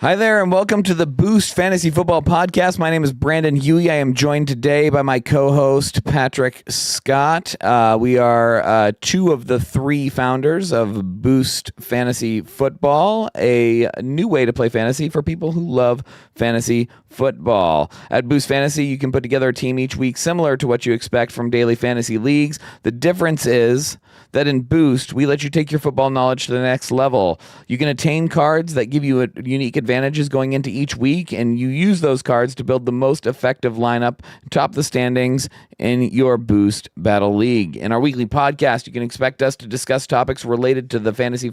Hi there, and welcome to the Boost Fantasy Football Podcast. My name is Brandon Huey. I am joined today by my co-host, Patrick Scott. We are two of the three founders of Boost Fantasy Football, a new way to play fantasy for people who love fantasy football. At Boost Fantasy, you can put together a team each week similar to what you expect from daily fantasy leagues. The difference is that in Boost, we let you take your football knowledge to the next level. You can attain cards that give you unique advantages going into each week, and you use those cards to build the most effective lineup, top the standings in your Boost Battle League. In our weekly podcast, you can expect us to discuss topics related to fantasy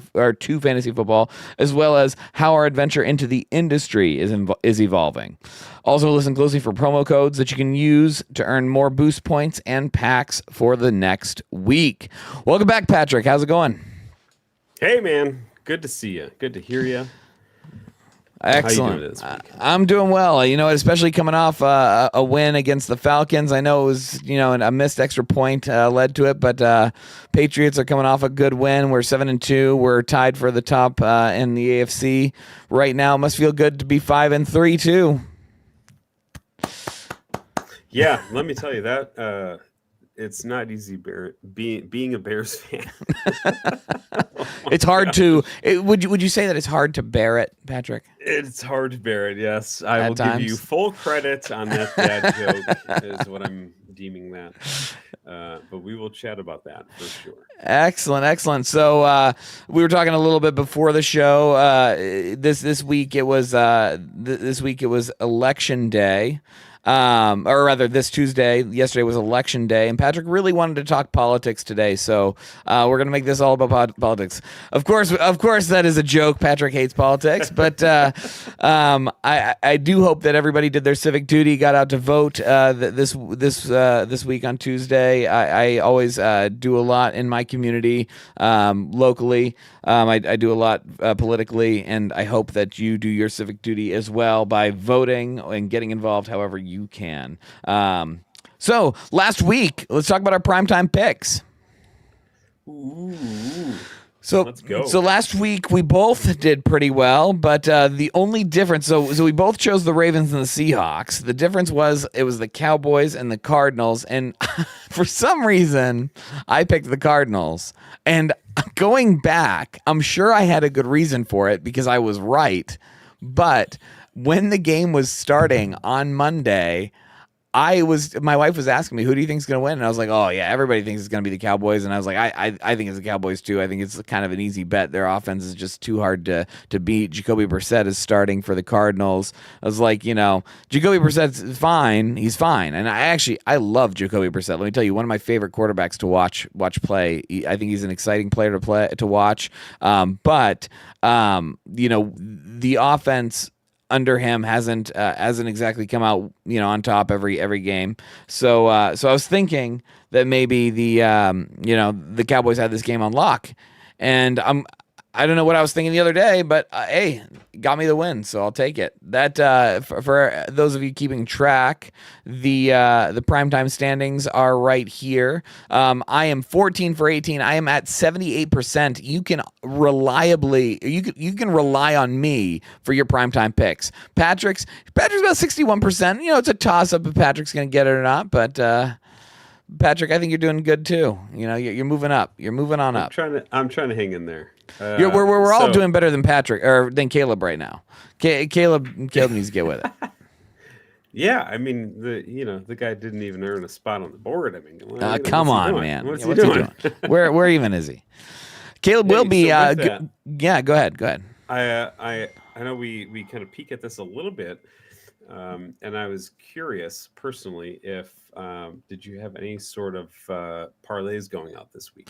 football, as well as how our adventure into the industry is evolving. Also, listen closely for promo codes that you can use to earn more Boost points and packs for the next week. Welcome back, Patrick. How's it going? Hey, man. Good to see you. Good to hear you. Excellent. How you doing this week? I'm doing well. Especially coming off a win against the Falcons. I know it was, a missed extra point led to it, but Patriots are coming off a good win. We're 7-2. We're tied for the top in the AFC right now. It must feel good to be 5-3 too. Yeah, let me tell you that it's not easy being a Bears fan. It's hard to. Would you say that it's hard to bear it, Patrick? It's hard to bear it. Yes, I will times. give you full credit on that dad joke. Is what I'm deeming that. But we will chat about that for sure. Excellent. So we were talking a little bit before the show. This week it was Election Day. Or rather, this Tuesday. Yesterday was Election Day, and Patrick really wanted to talk politics today, so we're going to make this all about politics. Of course, that is a joke. Patrick hates politics, but I do hope that everybody did their civic duty, got out to vote this week on Tuesday. I always do a lot in my community, locally. I do a lot politically, and I hope that you do your civic duty as well by voting and getting involved however you can. So last week, let's talk about our primetime picks. Ooh. So let's go. So last week we both did pretty well, but the only difference, so we both chose the Ravens and the Seahawks. The difference was it was the Cowboys and the Cardinals, and for some reason I picked the Cardinals. And going back, I'm sure I had a good reason for it because I was right. But when the game was starting on Monday, my wife was asking me, who do you think is going to win? And I was like, oh, yeah, everybody thinks it's going to be the Cowboys. And I was like, I think it's the Cowboys, too. I think it's kind of an easy bet. Their offense is just too hard to beat. Jacoby Brissett is starting for the Cardinals. I was like, Jacoby Brissett's fine. He's fine. And I love Jacoby Brissett. Let me tell you, one of my favorite quarterbacks to watch play. I think he's an exciting player to watch. But the offense under him hasn't exactly come out on top every game. So I was thinking that maybe the Cowboys had this game on lock, and I don't know what I was thinking the other day, but hey, got me the win, so I'll take it. That for those of you keeping track, the primetime standings are right here. I am 14 for 18. I am at 78%. You can rely on me for your primetime picks. Patrick's about 61%. It's a toss up if Patrick's going to get it or not, but Patrick, I think you're doing good too. You're moving up. You're moving on up. I'm trying to hang in there. We're all doing better than Patrick or than Caleb right now. Caleb needs to get with it. Yeah, I mean the guy didn't even earn a spot on the board. I mean, come on, man. What's he doing? Where even is he? Caleb will be. Yeah, go ahead. I know we kind of peek at this a little bit, and I was curious personally if did you have any sort of parlays going out this week?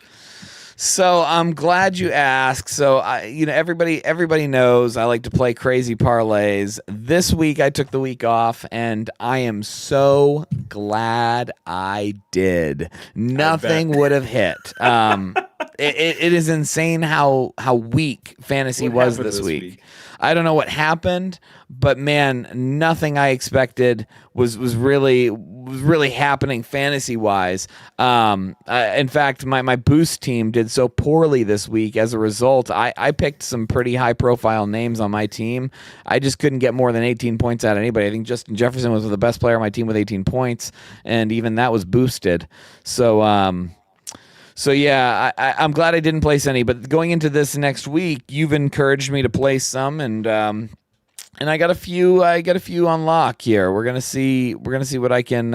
So I'm glad you asked. So everybody knows I like to play crazy parlays. This week I took the week off, and I am so glad I did. Nothing would have hit. it is insane how weak fantasy What was happened this this week. week? I don't know what happened, but man, nothing I expected was really happening fantasy wise. In fact, my boost team did so poorly this week. As a result, I picked some pretty high profile names on my team. I just couldn't get more than 18 points out of anybody. I think Justin Jefferson was the best player on my team with 18 points, and even that was boosted. So yeah, I'm glad I didn't place any. But going into this next week, you've encouraged me to place some, and I got a few. I got a few on lock here. We're gonna see what I can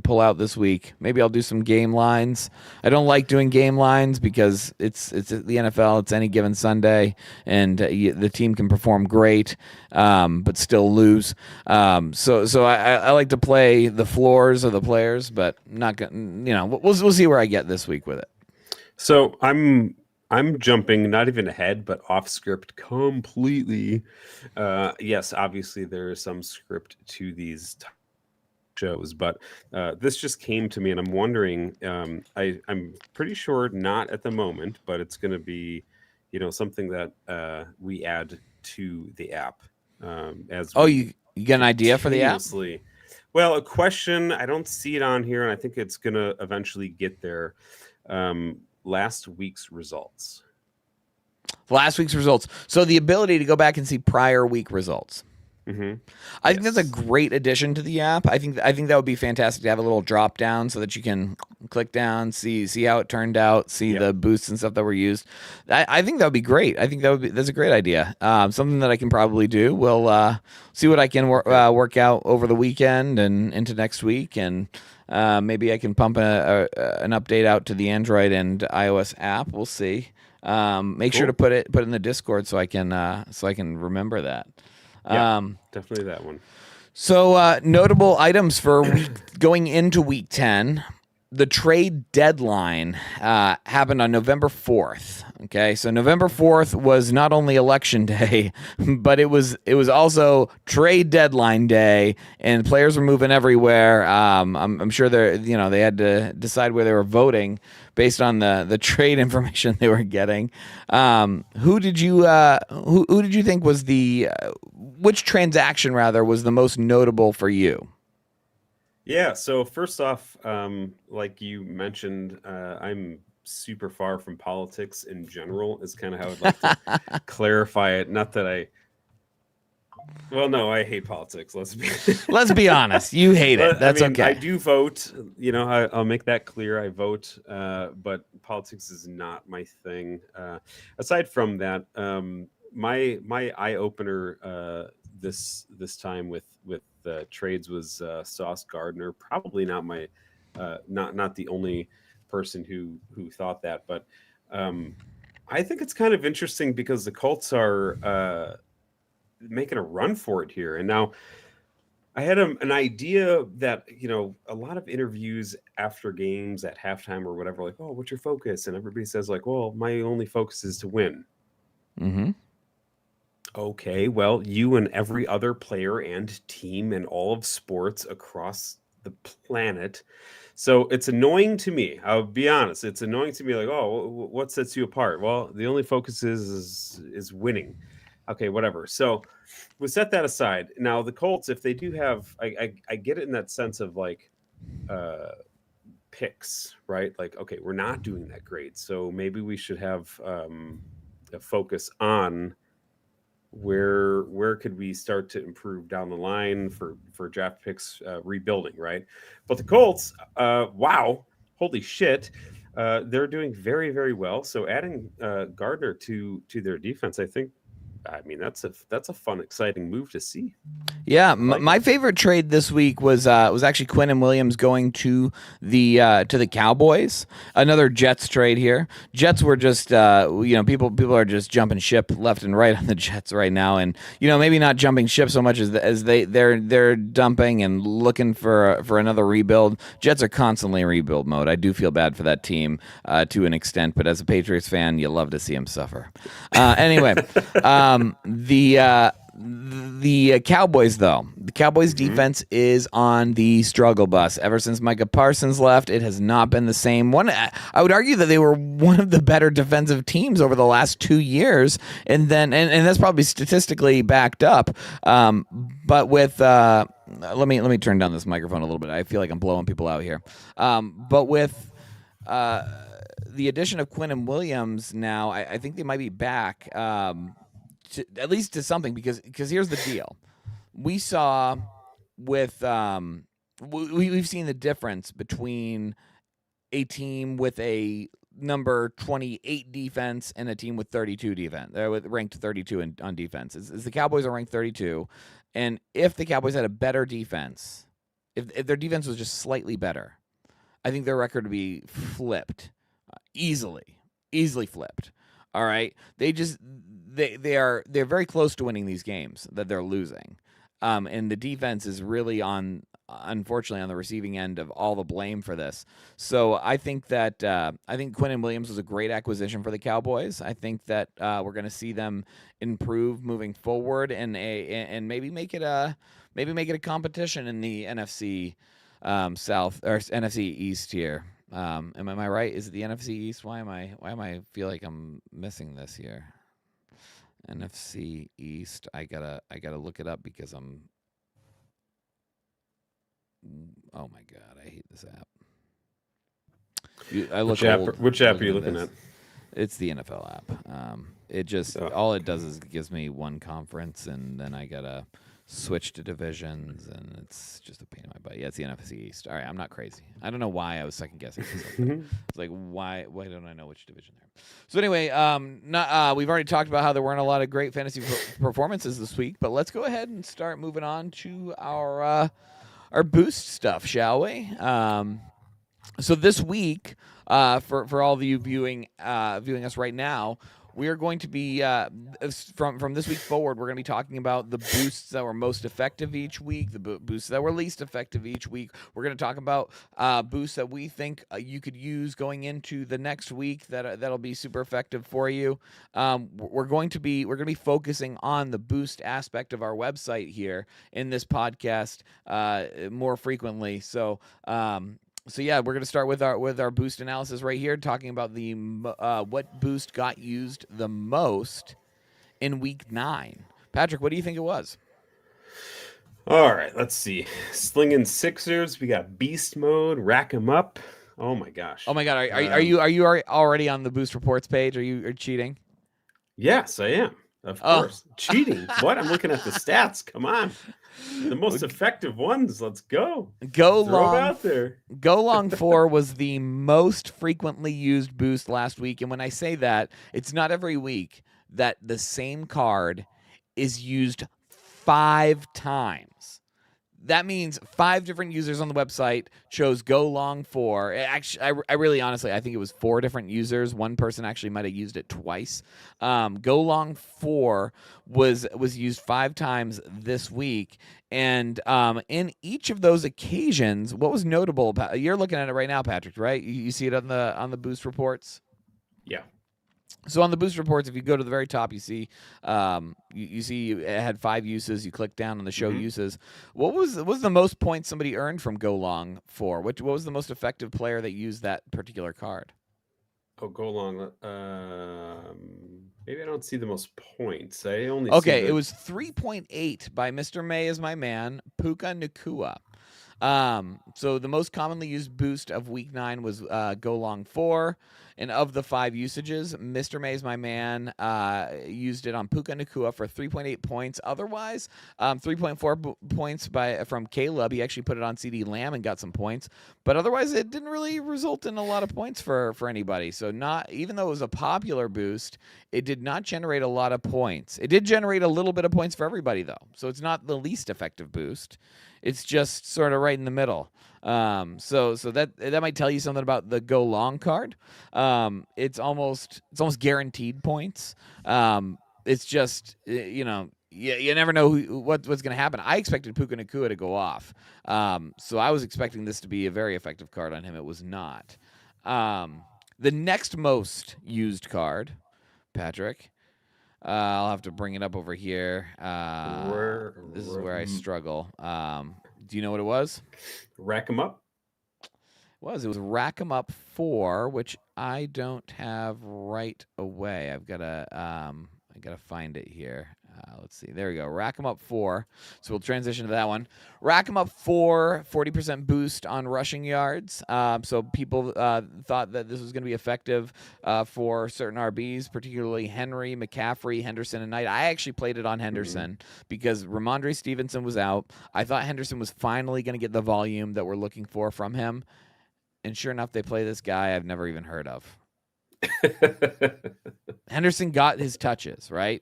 pull out this week. Maybe I'll do some game lines. I don't like doing game lines because it's the NFL. It's any given Sunday, and the team can perform great, but still lose. So I like to play the floors of the players, but not gonna. We'll see where I get this week with it. So I'm jumping not even ahead, but off script completely. Yes, obviously there is some script to these shows, but this just came to me, and I'm wondering. I'm pretty sure not at the moment, but it's going to be, something that we add to the app. As you get an idea for the app? Well, a question. I don't see it on here, and I think it's going to eventually get there. Last week's results. So the ability to go back and see prior week results. Mm-hmm. I think that's a great addition to the app. I think that would be fantastic to have a little drop down so that you can click down, see how it turned out, see the boosts and stuff that were used. I think that would be great. I think that's a great idea. Something that I can probably do. We'll see what I can work out over the weekend and into next week, and maybe I can pump an update out to the Android and iOS app. We'll see. Make sure to put it in the Discord so I can remember that. Definitely that one. So notable items for going into week 10. The trade deadline happened on November 4th. Okay, so November 4th was not only election day, but it was also trade deadline day, and players were moving everywhere. I'm sure they had to decide where they were voting based on the trade information they were getting. Who did you think was which transaction rather was the most notable for you? Yeah, so first off, like you mentioned, I'm super far from politics in general, is kind of how I'd like to clarify it. Not that I hate politics. Let's be honest. You hate it. That's okay. I do vote. I'll make that clear. I vote, but politics is not my thing. Aside from that, my eye opener this time with trades was Sauce Gardner. Probably not not the only person who thought that, but I think it's kind of interesting because the Colts are making a run for it here. And now I had an idea that, a lot of interviews after games at halftime or whatever, like, oh, what's your focus? And everybody says like, well, my only focus is to win. Mm-hmm. Okay, well, you and every other player and team in all of sports across the planet. So it's annoying to me. I'll be honest. It's annoying to me. Like, oh, what sets you apart? Well, the only focus is winning. Okay, whatever. So we set that aside. Now the Colts, if they do have, I get it in that sense of like picks, right? Like, okay, we're not doing that great. So maybe we should have a focus on where could we start to improve down the line for draft picks, rebuilding, right? But the Colts, wow, holy shit, they're doing very, very well. So adding Gardner to their defense, I mean, that's a fun, exciting move to see. Yeah, my favorite trade this week was actually Quinnen Williams going to the Cowboys. Another Jets trade here. Jets were just people are just jumping ship left and right on the Jets right now, and maybe not jumping ship so much as they're dumping and looking for another rebuild. Jets are constantly in rebuild mode. I do feel bad for that team to an extent, but as a Patriots fan, you love to see them suffer. Anyway. The Cowboys, though, the Cowboys defense is on the struggle bus. Ever since Micah Parsons left, it has not been the same. I would argue that they were one of the better defensive teams over the last 2 years, and that's probably statistically backed up. But with let me turn down this microphone a little bit. I feel like I'm blowing people out here. But with the addition of Quinnen Williams now, I think they might be back. At least to something, because here's the deal. We saw with we've seen the difference between a team with a number 28 defense and a team with 32 defense. They're ranked 32 on defense. Is the Cowboys are ranked 32, and if the Cowboys had a better defense, if their defense was just slightly better, I think their record would be flipped easily flipped. All right, they're very close to winning these games that they're losing, and the defense is really unfortunately on the receiving end of all the blame for this. So I think Quinnen Williams was a great acquisition for the Cowboys. I think that we're going to see them improve moving forward, and maybe make it a competition in the NFC South or NFC East here. Am I right? Is it the NFC East? Why am I feel like I'm missing this here? NFC East. I gotta look it up because I'm. Oh my god, I hate this app. Which app are you looking at? It's the NFL app. It just all it does is it gives me one conference, and then I gotta switch to divisions, and it's just a pain in my butt. Yeah, it's the NFC East. All right, I'm not crazy. I don't know why I was second guessing myself. It's like, why don't I know which division they're in? So anyway, we've already talked about how there weren't a lot of great fantasy performances this week, but let's go ahead and start moving on to our boost stuff, shall we? So this week, for all of you viewing us right now, we are going to be from this week forward. We're going to be talking about the boosts that were most effective each week, the boosts that were least effective each week. We're going to talk about boosts that we think you could use going into the next week that'll be super effective for you. We're going to be focusing on the boost aspect of our website here in this podcast more frequently. So yeah, we're going to start with our boost analysis right here, talking about the what boost got used the most in week 9. Patrick, what do you think it was? All right, let's see. Slinging Sixers. We got Beast Mode. Rack 'em up. Oh my gosh. Oh my God. Are you already on the boost reports page? Are you cheating? Yes, I am. Of course. Cheating. What? I'm looking at the stats. Come on. The most effective ones. Let's go. Throw them out there. Go Long 4 was the most frequently used boost last week. And when I say that, it's not every week that the same card is used 5 times. That means 5 different users on the website chose Go Long 4. Actually, I really honestly, I think it was 4 different users. One person actually might have used it twice. Go Long 4 was used 5 times this week. And in each of those occasions, what was notable, you're looking at it right now, Patrick, right? You see it on the boost reports? Yeah. So on the boost reports, if you go to the very top, you see you see it had 5 uses. You click down on the show uses. What was the most points somebody earned from Go Long 4? What was the most effective player that used that particular card? Oh, Go Long. Maybe I don't see the most points. I only see it was 3.8 by Mr. May is my man, Puka Nacua. So the most commonly used boost of week 9 was Go Long 4. And of the 5 usages, Mr. May is my man used it on Puka Nacua for 3.8 points. Otherwise, 3.4 points from Caleb. He actually put it on CD Lamb and got some points. But otherwise, it didn't really result in a lot of points for anybody. So even though it was a popular boost, it did not generate a lot of points. It did generate a little bit of points for everybody, though. So it's not the least effective boost. It's just sort of right in the middle. So that might tell you something about the Go Long card. It's almost guaranteed points. It's just you never know what's going to happen. I expected Puka Nacua to go off. So I was expecting this to be a very effective card on him. It was not. The next most used card, Patrick, I'll have to bring it up over here. This is where I Mm, struggle. Do you know what it was? Rack them up. It was Rack 'em Up 4, which I don't have right away. I gotta find it here. Let's see. There we go. Rack 'em Up 4. So we'll transition to that one. Rack 'em Up 4, 40% boost on rushing yards. So people thought that this was going to be effective for certain RBs, particularly Henry, McCaffrey, Henderson, and Knight. I actually played it on Henderson because Ramondre Stevenson was out. I thought Henderson was finally going to get the volume that we're looking for from him. And sure enough, they play this guy I've never even heard of. Henderson got his touches, right?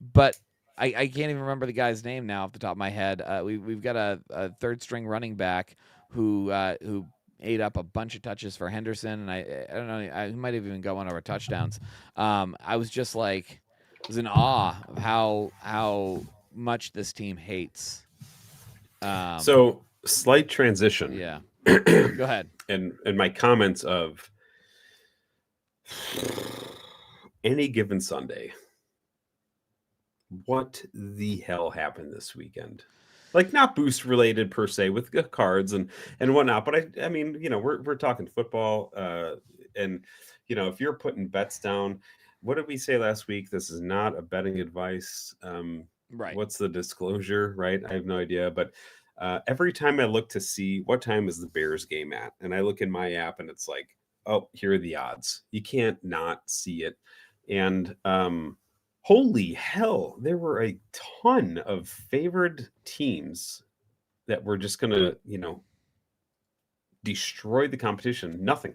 But I can't even remember the guy's name now off the top of my head. We've got a third string running back who ate up a bunch of touches for Henderson, and I don't know, I might have even got one of our touchdowns. I was just like, I was in awe of how much this team hates. So slight transition. Yeah. Go ahead. And my comments of any given Sunday, what the hell happened this weekend? Like, not boost related per se with the cards and whatnot, but I mean, we're talking football, and if you're putting bets down, what did we say last week? This is not a betting advice. Right. What's the disclosure? Right? I have no idea, but every time I look to see what time is the Bears game at, and I look in my app and it's like, oh, here are the odds. You can't not see it. And holy hell, there were a ton of favored teams that were just going to, destroy the competition. Nothing.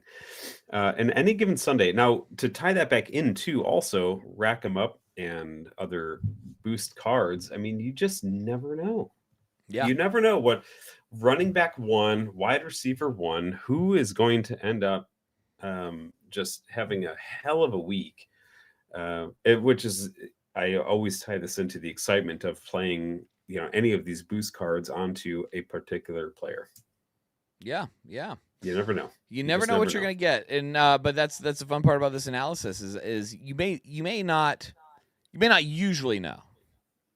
And any given Sunday. Now, to tie that back into also Rack 'em Up and other boost cards, I mean, you just never know. Yeah. You never know what running back 1, wide receiver 1, who is going to end up just having a hell of a week. Which is, I always tie this into the excitement of playing, any of these boost cards onto a particular player. Yeah. You never know. You never know what you're going to get, and but that's the fun part about this analysis is you may not usually know.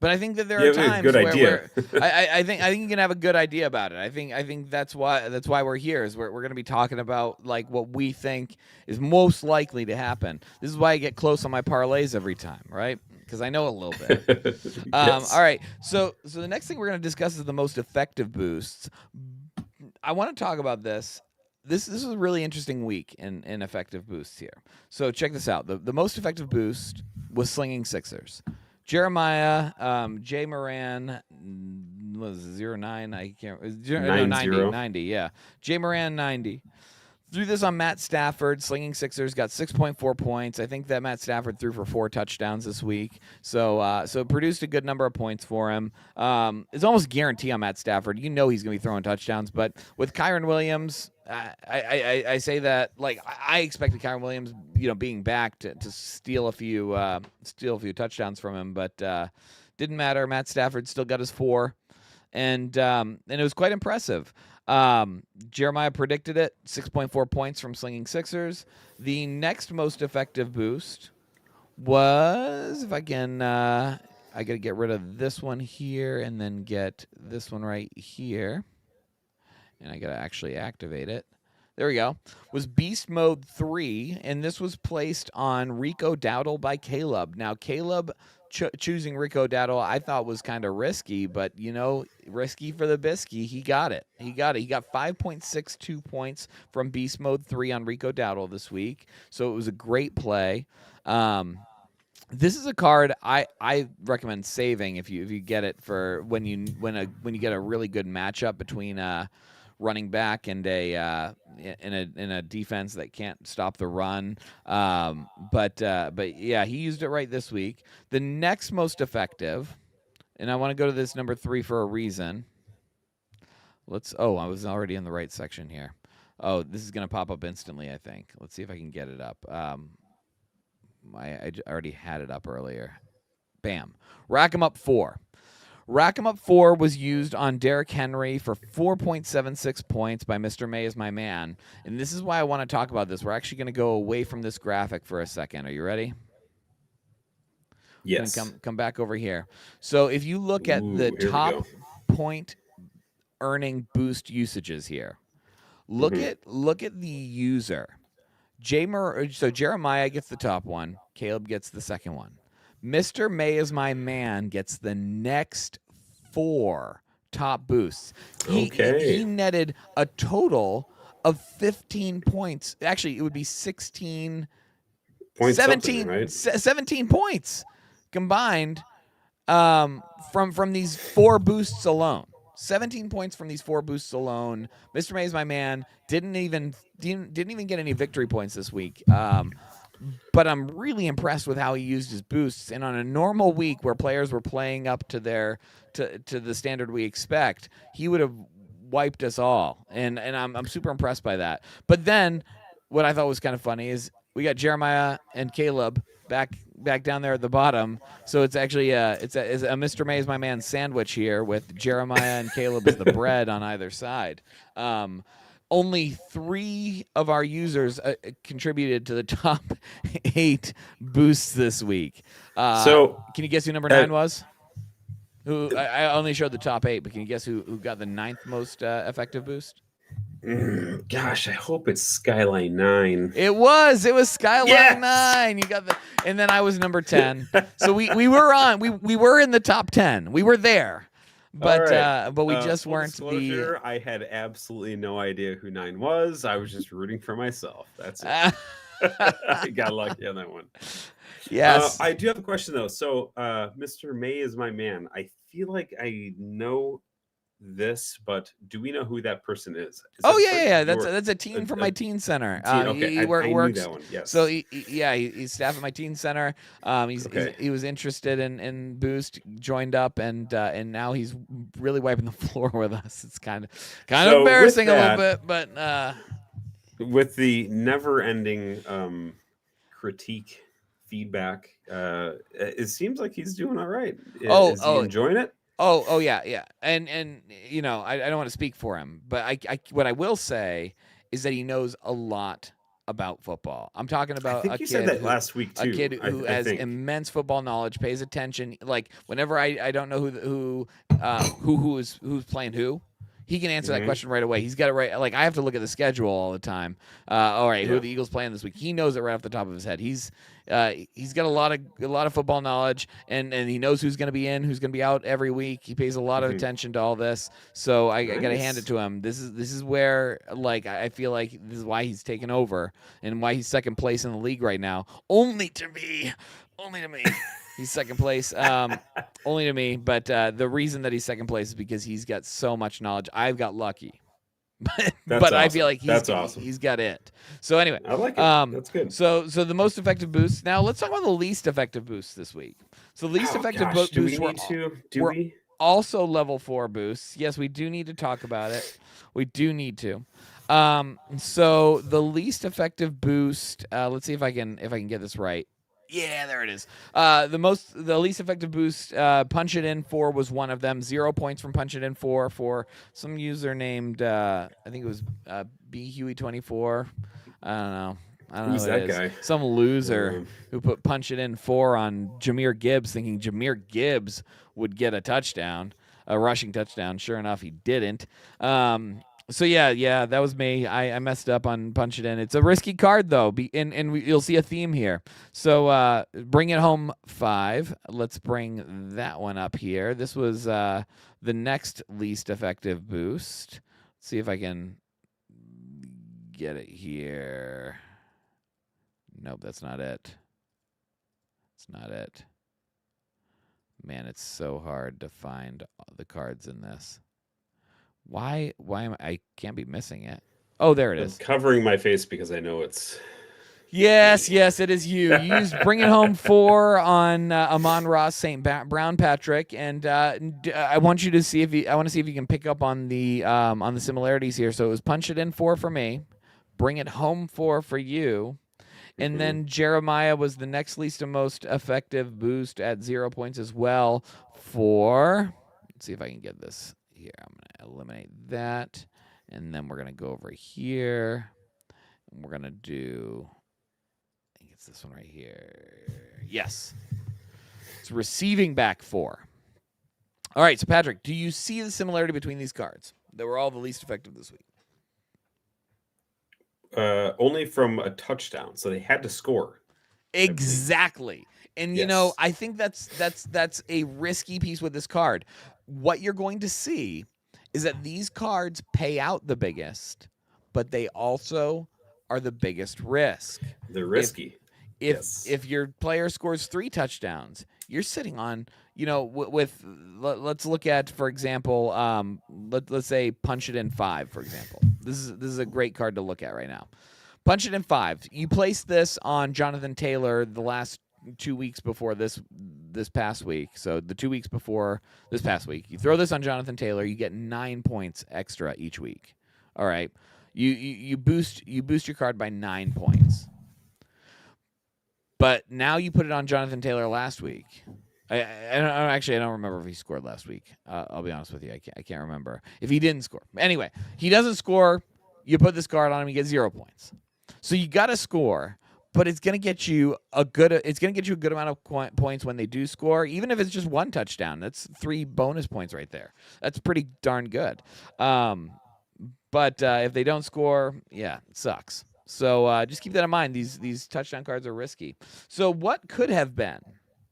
But I think that there are times where I think you can have a good idea about it. I think that's why we're here. Is we're going to be talking about like what we think is most likely to happen. This is why I get close on my parlays every time, right? Because I know a little bit. Yes. All right. So the next thing we're going to discuss is the most effective boosts. I want to talk about this. This is a really interesting week in effective boosts here. So check this out. The most effective boost was Slinging Sixers. Jeremiah, Jay Moran, was 09? I can't. 90. Yeah, Jay Moran 90. Threw this on Matt Stafford. Slinging Sixers got 6.4 points. I think that Matt Stafford threw for 4 touchdowns this week. So it produced a good number of points for him. It's almost guarantee on Matt Stafford. You know he's going to be throwing touchdowns. But with Kyren Williams, I say that like I expected Kyren Williams, being back to steal a few touchdowns from him, but didn't matter. Matt Stafford still got his 4, and it was quite impressive. Jeremiah predicted it, 6.4 points from Slinging Sixers. The next most effective boost was, if I can, I got to get rid of this one here and then get this one right here. And I got to actually activate it. There we go. Was Beast Mode 3, and this was placed on Rico Dowdle by Caleb. Now, Caleb choosing Rico Dowdle I thought was kind of risky, but, risky for the bisky. He got it. He got 5.62 points from Beast Mode 3 on Rico Dowdle this week, so it was a great play. This is a card I recommend saving if you get it for when you get a really good matchup between running back and in a defense that can't stop the run. But yeah, he used it right this week. The next most effective, and I want to go to this number 3 for a reason. I was already in the right section here. Oh, this is going to pop up instantly, I think. Let's see if I can get it up. I already had it up earlier. Bam. Rack 'em Up 4. Rack 'em Up 4 was used on Derrick Henry for 4.76 points by Mr. May is my man. And this is why I want to talk about this. We're actually going to go away from this graphic for a second. Are you ready? Yes. Come back over here. So if you look at the Ooh, here we top go. point earning boost usages here, look at the user. So Jeremiah gets the top one. Caleb gets the second one. Mr. May is my man gets the next 4 top boosts. He netted a total of 15 points. Actually, it would be 16, Point 17, something, right? 17 points combined from these 4 boosts alone. 17 points from these 4 boosts alone. Mr. May is my man. Didn't even get any victory points this week. But I'm really impressed with how he used his boosts. And on a normal week where players were playing up to their to the standard we expect, he would have wiped us all. And I'm super impressed by that. But then what I thought was kind of funny is we got Jeremiah and Caleb back down there at the bottom. So it's actually it's a Mr. May is my man sandwich here with Jeremiah and Caleb as the bread on either side. Only 3 of our users contributed to the top 8 boosts this week. So can you guess who number 9 was? Who I only showed the top 8, but can you guess who got the 9th most effective boost? Gosh, I hope it's Skyline 9. It was Skyline Yes! 9. You got and then I was number 10. So we were in the top 10. We were there. But right. But we just weren't disclosure, I had absolutely no idea who 9 was. I was just rooting for myself. That's it. I got lucky on that one. Yes. I do have a question though. So Mr. May is my man. I feel like I know this, but do we know who that person is? Yeah. That's a teen from my teen center. Okay, he I works. knew that one. Yes. So he's staff at my teen center. He was interested in boost, joined up, and now he's really wiping the floor with us. It's kind of embarrassing a little bit, but with the never-ending critique feedback, it seems like he's doing all right. Is he enjoying it? Oh yeah, and you know I don't want to speak for him, but I what I will say is that he knows a lot about football. I'm talking about I think you said that last week too. A kid who has immense football knowledge, pays attention. Like whenever I don't know who's playing who, he can answer that question right away. He's got it right. Like I have to look at the schedule all the time. All right, who are the Eagles playing this week? He knows it right off the top of his head. He's got a lot of football knowledge, and he knows who's going to be in, who's going to be out every week. He pays a lot of attention to all this. So I got to hand it to him. This is where like I feel like this is why he's taken over and why he's second place in the league right now. Only to me. He's second place, only to me. But the reason that he's second place is because he's got so much knowledge. I've got lucky, but awesome. I feel like awesome. He's got it. So anyway, I like it. That's good. So the most effective boosts. Now let's talk about the least effective boosts this week. So least effective boosts were also level 4 boosts. Yes, we do need to talk about it. We do need to. So the least effective boost. Let's see if I can get this right. Yeah, there it is. The least effective boost, Punch It In 4 was one of them. 0 points from Punch It In 4 for some user named I think it was BHuey24. I don't know. Who's that guy? Some loser who put Punch It In 4 on Jahmyr Gibbs, thinking Jahmyr Gibbs would get a touchdown, a rushing touchdown. Sure enough, he didn't. So yeah, that was me. I messed up on Punch It In. It's a risky card though, and you'll see a theme here. So Bring It Home 5. Let's bring that one up here. This was the next least effective boost. Let's see if I can get it here. Nope, that's not it. It's not it. Man, it's so hard to find the cards in this. Why am I can't be missing it? Oh, there it is. I'm covering my face because I know it's. Yes, it is you. You used Bring It Home 4 on Amon-Ra St. Brown Patrick, and I want you to see if you can pick up on the similarities here. So it was Punch It In 4 for me, Bring It Home 4 for you, and then Jeremiah was the next least and most effective boost at 0 points as well for. Let's see if I can get this. Here, I'm going to eliminate that, and then we're going to go over here, and we're going to do, I think it's this one right here. Yes. It's receiving back 4. All right, so Patrick, do you see the similarity between these cards? They were all the least effective this week. Only from a touchdown, so they had to score. Exactly. And Yes. I think that's a risky piece with this card. What you're going to see is that these cards pay out the biggest, but they also are the biggest risk. They're risky. If your player scores 3 touchdowns, you're sitting on, let's look at, for example, let's say Punch It in 5, for example. This is a great card to look at right now. Punch It in 5. You place this on Jonathan Taylor the last 2 weeks before this past week. So the 2 weeks before this past week, you throw this on Jonathan Taylor, you get 9 points extra each week. All right, you boost your card by 9 points. But now you put it on Jonathan Taylor last week. I don't remember if he scored last week. I'll be honest with you, I can't remember if he didn't score. Anyway, he doesn't score. You put this card on him, you get 0 points. So you got to score, but it's going to get you a good amount of points when they do score, even if it's just 1 touchdown. That's 3 bonus points right there. That's pretty darn good. But if they don't score, yeah, it sucks. So just keep that in mind. These touchdown cards are risky. So what could have been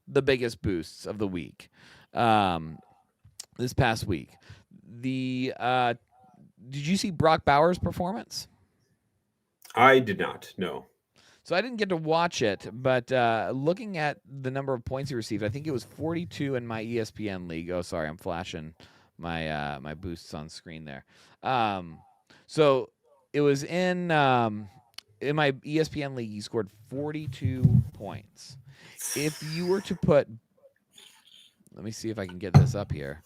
the biggest boosts of the week this past week? Did you see Brock Bowers' performance? I did not. No. So I didn't get to watch it, but looking at the number of points he received, I think it was 42 in my ESPN league. Oh, sorry, I'm flashing my boosts on screen there. So it was in my ESPN league, he scored 42 points. If you were to put, let me see if I can get this up here.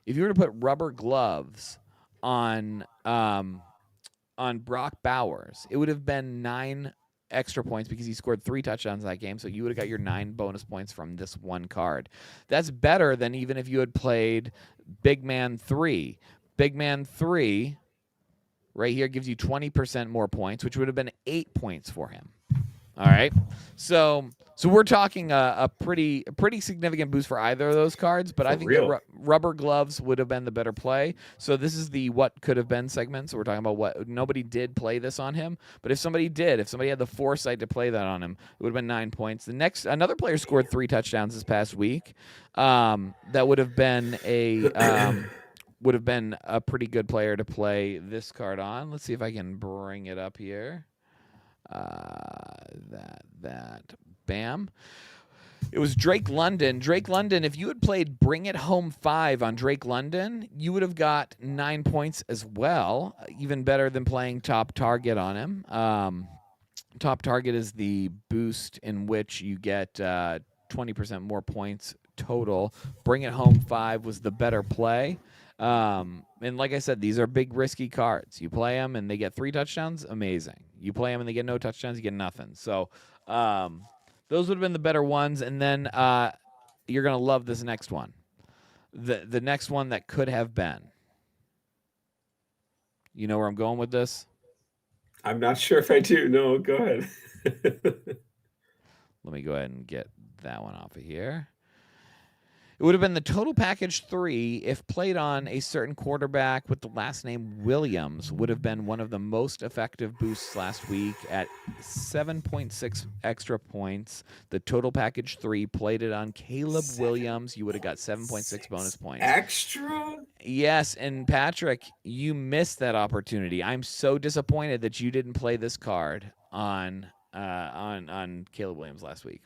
If you were to put rubber gloves on Brock Bowers, it would have been 9 extra points because he scored 3 touchdowns in that game. So you would have got your 9 bonus points from this one card. That's better than even if you had played Big Man 3. Big Man 3 right here gives you 20% more points, which would have been 8 points for him. All right. So we're talking a pretty significant boost for either of those cards, but I think that rubber gloves would have been the better play. So this is the what could have been segment. So we're talking about what nobody did play this on him, but if somebody had the foresight to play that on him, it would have been 9 points. Another player scored 3 touchdowns this past week. That would have been a pretty good player to play this card on. Let's see if I can bring it up here. Bam. It was Drake London. Drake London, if you had played Bring It Home 5 on Drake London, you would have got 9 points as well, even better than playing Top Target on him. Top Target is the boost in which you get 20% more points total. Bring It Home 5 was the better play. And like I said, these are big risky cards. You play them and they get 3 touchdowns, amazing. You play them and they get no touchdowns, you get nothing. So those would have been the better ones. And then you're going to love this next one. The next one that could have been. You know where I'm going with this? I'm not sure if I do. No, go ahead. Let me go ahead and get that one off of here. It would have been the total package 3 if played on a certain quarterback with the last name Williams. Would have been one of the most effective boosts last week at 7.6 extra points. The total package 3 played it on Caleb Williams. You would have got 7.6 bonus points. Extra? Yes, and Patrick, you missed that opportunity. I'm so disappointed that you didn't play this card on Caleb Williams last week.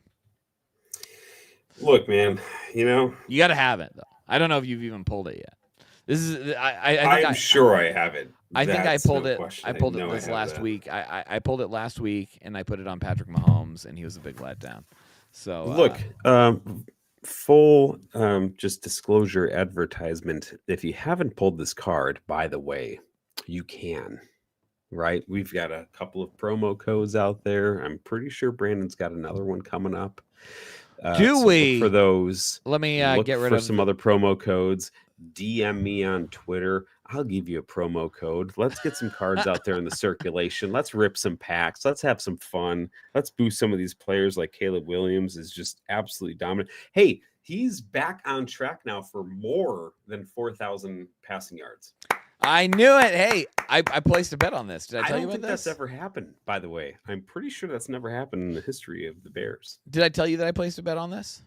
Look, man, you got to have it though. I don't know if you've even pulled it yet. This is I'm sure I have it. I think I pulled it. I pulled it this last week. I pulled it last week and I put it on Patrick Mahomes and he was a big letdown. So look, full just disclosure advertisement. If you haven't pulled this card, by the way, you can. Right, we've got a couple of promo codes out there. I'm pretty sure Brandon's got another one coming up. Do we? For those, let me get rid of some other promo codes. DM me on Twitter. I'll give you a promo code. Let's get some cards out there in the circulation. Let's rip some packs. Let's have some fun. Let's boost some of these players like Caleb Williams is just absolutely dominant. Hey, he's back on track now for more than 4,000 passing yards. I knew it. Hey, I placed a bet on this. Did I tell you don't about think this? that's ever happened, by the way. I'm pretty sure that's never happened in the history of the Bears. Did I tell you that I placed a bet on this?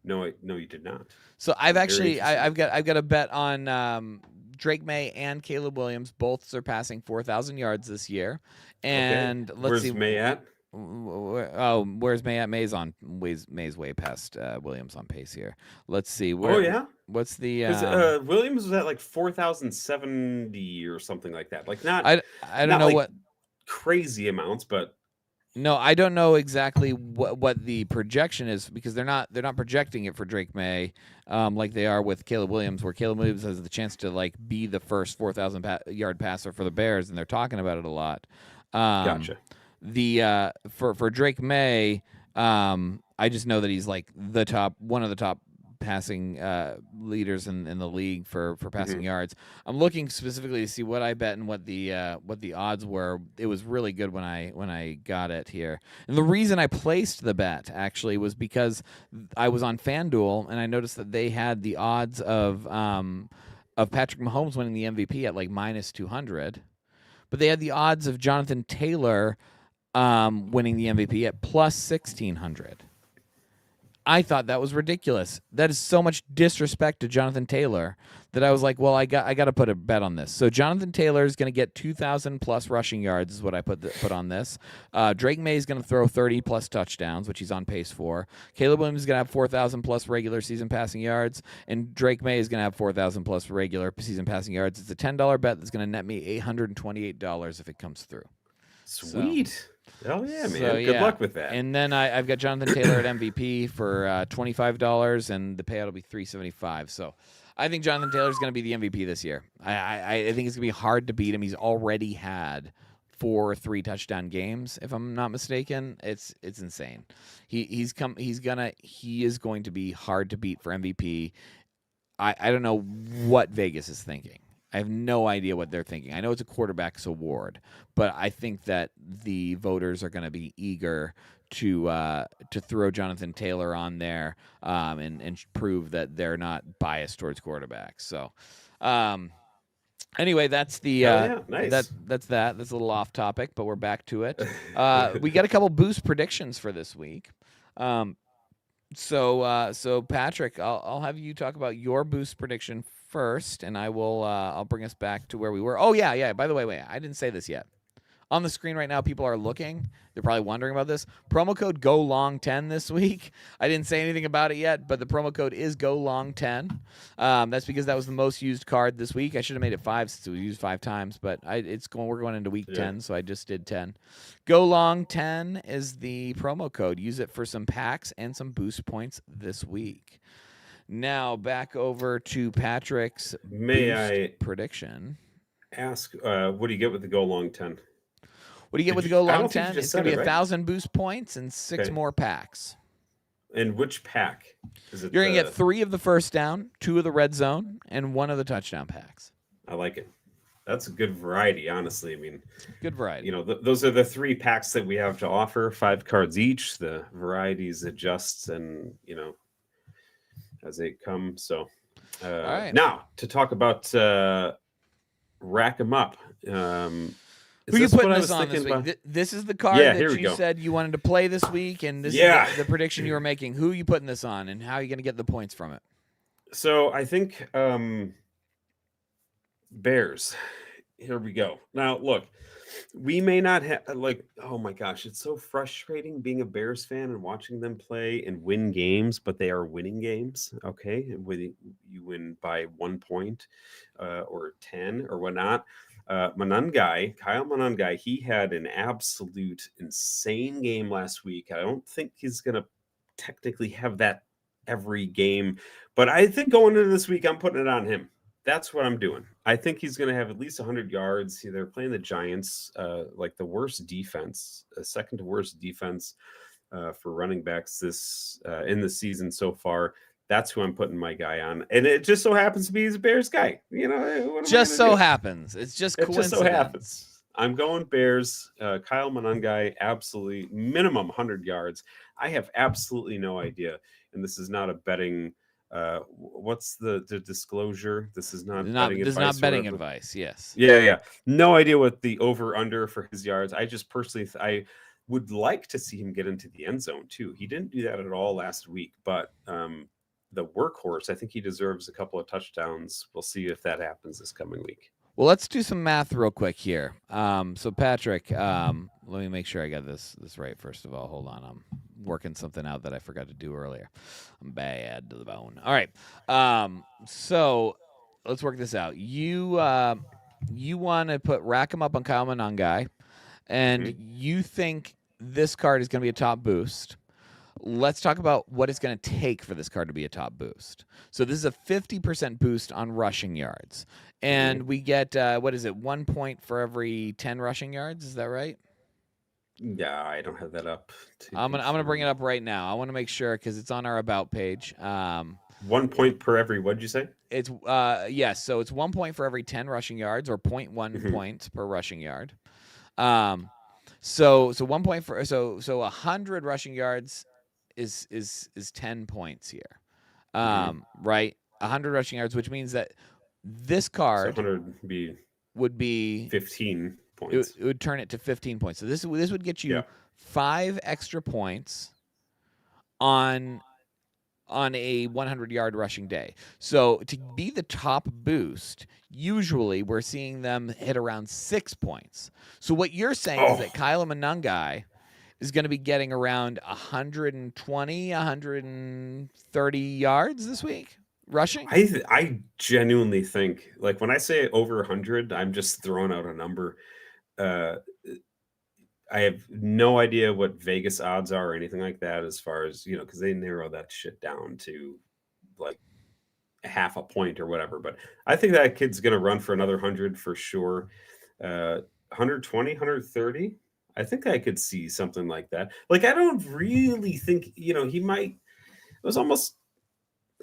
No, you did not. So I've Very actually interesting. I've got a bet on Drake May and Caleb Williams both surpassing 4,000 yards this year. And let's Where's see. May at? Oh, where's May at? May's way past Williams on pace here. Let's see. Oh yeah. What's the Because Williams was at like 4,070 or something like that. Like not I don't not know like what. crazy amounts, but No, I don't know exactly what the projection is because they're not projecting it for Drake May like they are with Caleb Williams, where Caleb Williams has the chance to like be the first 4,000 yard passer for the Bears, and they're talking about it a lot. gotcha. The for Drake May, I just know that he's like one of the top passing leaders in the league for passing yards. I'm looking specifically to see what I bet and what the odds were. It was really good when I got it here. And the reason I placed the bet actually was because I was on FanDuel and I noticed that they had the odds of Patrick Mahomes winning the MVP at like minus 200, but they had the odds of Jonathan Taylor winning the MVP at plus 1,600. I thought that was ridiculous. That is so much disrespect to Jonathan Taylor that I was like, well, I got to put a bet on this. So Jonathan Taylor is going to get 2,000 plus rushing yards is what I put on this. Drake May is going to throw 30 plus touchdowns, which he's on pace for. Caleb Williams is going to have 4,000 plus regular season passing yards, and Drake May is going to have 4,000 plus regular season passing yards. It's a $10 bet that's going to net me $828 if it comes through. Sweet. Oh yeah, man. So, Good luck with that. And then I've got Jonathan Taylor at MVP for $25, and the payout will be $375. So I think Jonathan Taylor is going to be the MVP this year. I think it's going to be hard to beat him. He's already had 4 3-touchdown games, if I'm not mistaken. It's insane. He is going to be hard to beat for MVP. I don't know what Vegas is thinking. I have no idea what they're thinking. I know it's a quarterback's award, but I think that the voters are going to be eager to throw Jonathan Taylor on there and prove that they're not biased towards quarterbacks. So, anyway, that's the nice. that's a little off topic, but we're back to it. We got a couple boost predictions for this week. So Patrick, I'll have you talk about your boost prediction first, and I'll bring us back to where we were. Oh yeah. By the way, wait, I didn't say this yet. On the screen right now, people are looking. They're probably wondering about this. Promo code GOLONG10 this week. I didn't say anything about it yet, but the promo code is GOLONG10. That's because that was the most used card this week. I should have made it 5 since it was used 5 times, but we're going into week 10, so I just did 10. GOLONG10 is the promo code. Use it for some packs and some boost points this week. Now back over to Patrick's prediction. Ask, what do you get with the Go Long 10? What do you get with the Go Long 10? It's going to be 1,000 boost points and 6 more packs. And which pack is it? You're going to get 3 of the first down, 2 of the red zone, and 1 of the touchdown packs. I like it. That's a good variety, honestly. I mean, good variety. Those are the 3 packs that we have to offer, 5 cards each. The varieties adjust and, as they come. So, all right. Now to talk about rack 'em up. Who are you putting this on this week? This is the card that you said you wanted to play this week, and this is the prediction you were making. Who are you putting this on, and how are you going to get the points from it? So I think Bears. Here we go. Now, look, we may not have oh my gosh, it's so frustrating being a Bears fan and watching them play and win games, but they are winning games. Okay, whether you win by 1 point or 10 or whatnot. Kyle Monangai, he had an absolute insane game last week. I don't think he's going to technically have that every game, but I think going into this week, I'm putting it on him. That's what I'm doing. I think he's going to have at least 100 yards. They're playing the Giants, like the worst defense, second to worst defense for running backs this in the season so far. That's who I'm putting my guy on. And it just so happens to be he's a Bears guy. Just so happens. It's just coincidence. It just so happens. I'm going Bears. Kyle Monangai, absolutely minimum 100 yards. I have absolutely no idea. And this is not a betting What's the disclosure? This is not Not betting this is advice not or betting whatever. advice. Yes. Yeah. No idea what the over under for his yards. I just personally, I would like to see him get into the end zone too. He didn't do that at all last week, but the workhorse, I think he deserves a couple of touchdowns. We'll see if that happens this coming week. Well, let's do some math real quick here. So Patrick, let me make sure I got this right. First of all, hold on. I'm working something out that I forgot to do earlier. I'm bad to the bone. All right. So let's work this out. You want to rack him up on Kyle Monangai, and you think this card is going to be a top boost. Let's talk about what it's going to take for this card to be a top boost. So this is a 50% boost on rushing yards. And we get, 1 point for every 10 rushing yards? Is that right? Yeah, I don't have that up. I'm gonna bring it up right now. I want to make sure because it's on our About page. 1 point per every, what'd you say? It's yes, so it's 1 point for every 10 rushing yards, or 0.1 points per rushing yard. So 1 point for so 100 rushing yards is 10 points here. Right? 100 rushing yards, which means that this card 100 would be 15 points. It would turn it to 15 points. So this would get you 5 extra points on a 100-yard rushing day. So to be the top boost, usually we're seeing them hit around 6 points. So what you're saying is that Kyle Monangai is going to be getting around 120, 130 yards this week rushing. I genuinely think, like, when I say over 100, I'm just throwing out a number. I have no idea what Vegas odds are or anything like that, as far as, because they narrow that shit down to like half a point or whatever. But I think that kid's going to run for another 100 for sure. 120, 130. I think I could see something like that. Like, I don't really think, he might. It was almost,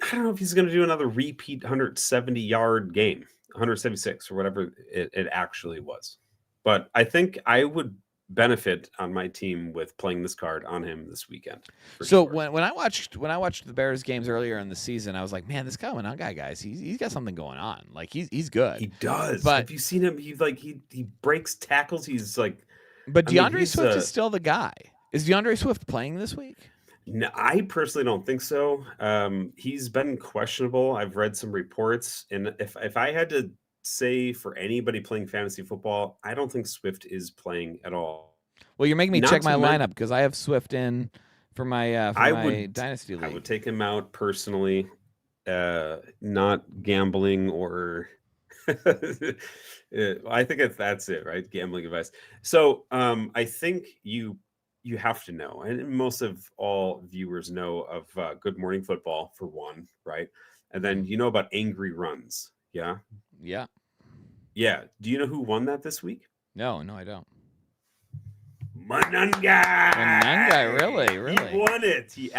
I don't know if he's going to do another repeat 170-yard game, 176 or whatever it actually was. But I think I would benefit on my team with playing this card on him this weekend. So sure. when I watched the Bears games earlier in the season, I was like, man, this Kyle Monangai guys, he's got something going on. Like he's good. He does. But have you seen him? He breaks tackles. He's like. But DeAndre Swift is still the guy. Is DeAndre Swift playing this week? No, I personally don't think so. He's been questionable. I've read some reports, and if I had to say for anybody playing fantasy football, I don't think Swift is playing at all. Well, you're making me check my lineup because I have Swift in for my Dynasty League. I would take him out personally, not gambling or I think that's it, right? Gambling advice. So I think you have to know, and most of all viewers know of Good Morning Football for one, right? And then you know about Angry Runs. Yeah. Do you know who won that this week? No, I don't. Monangai, really? He won it. He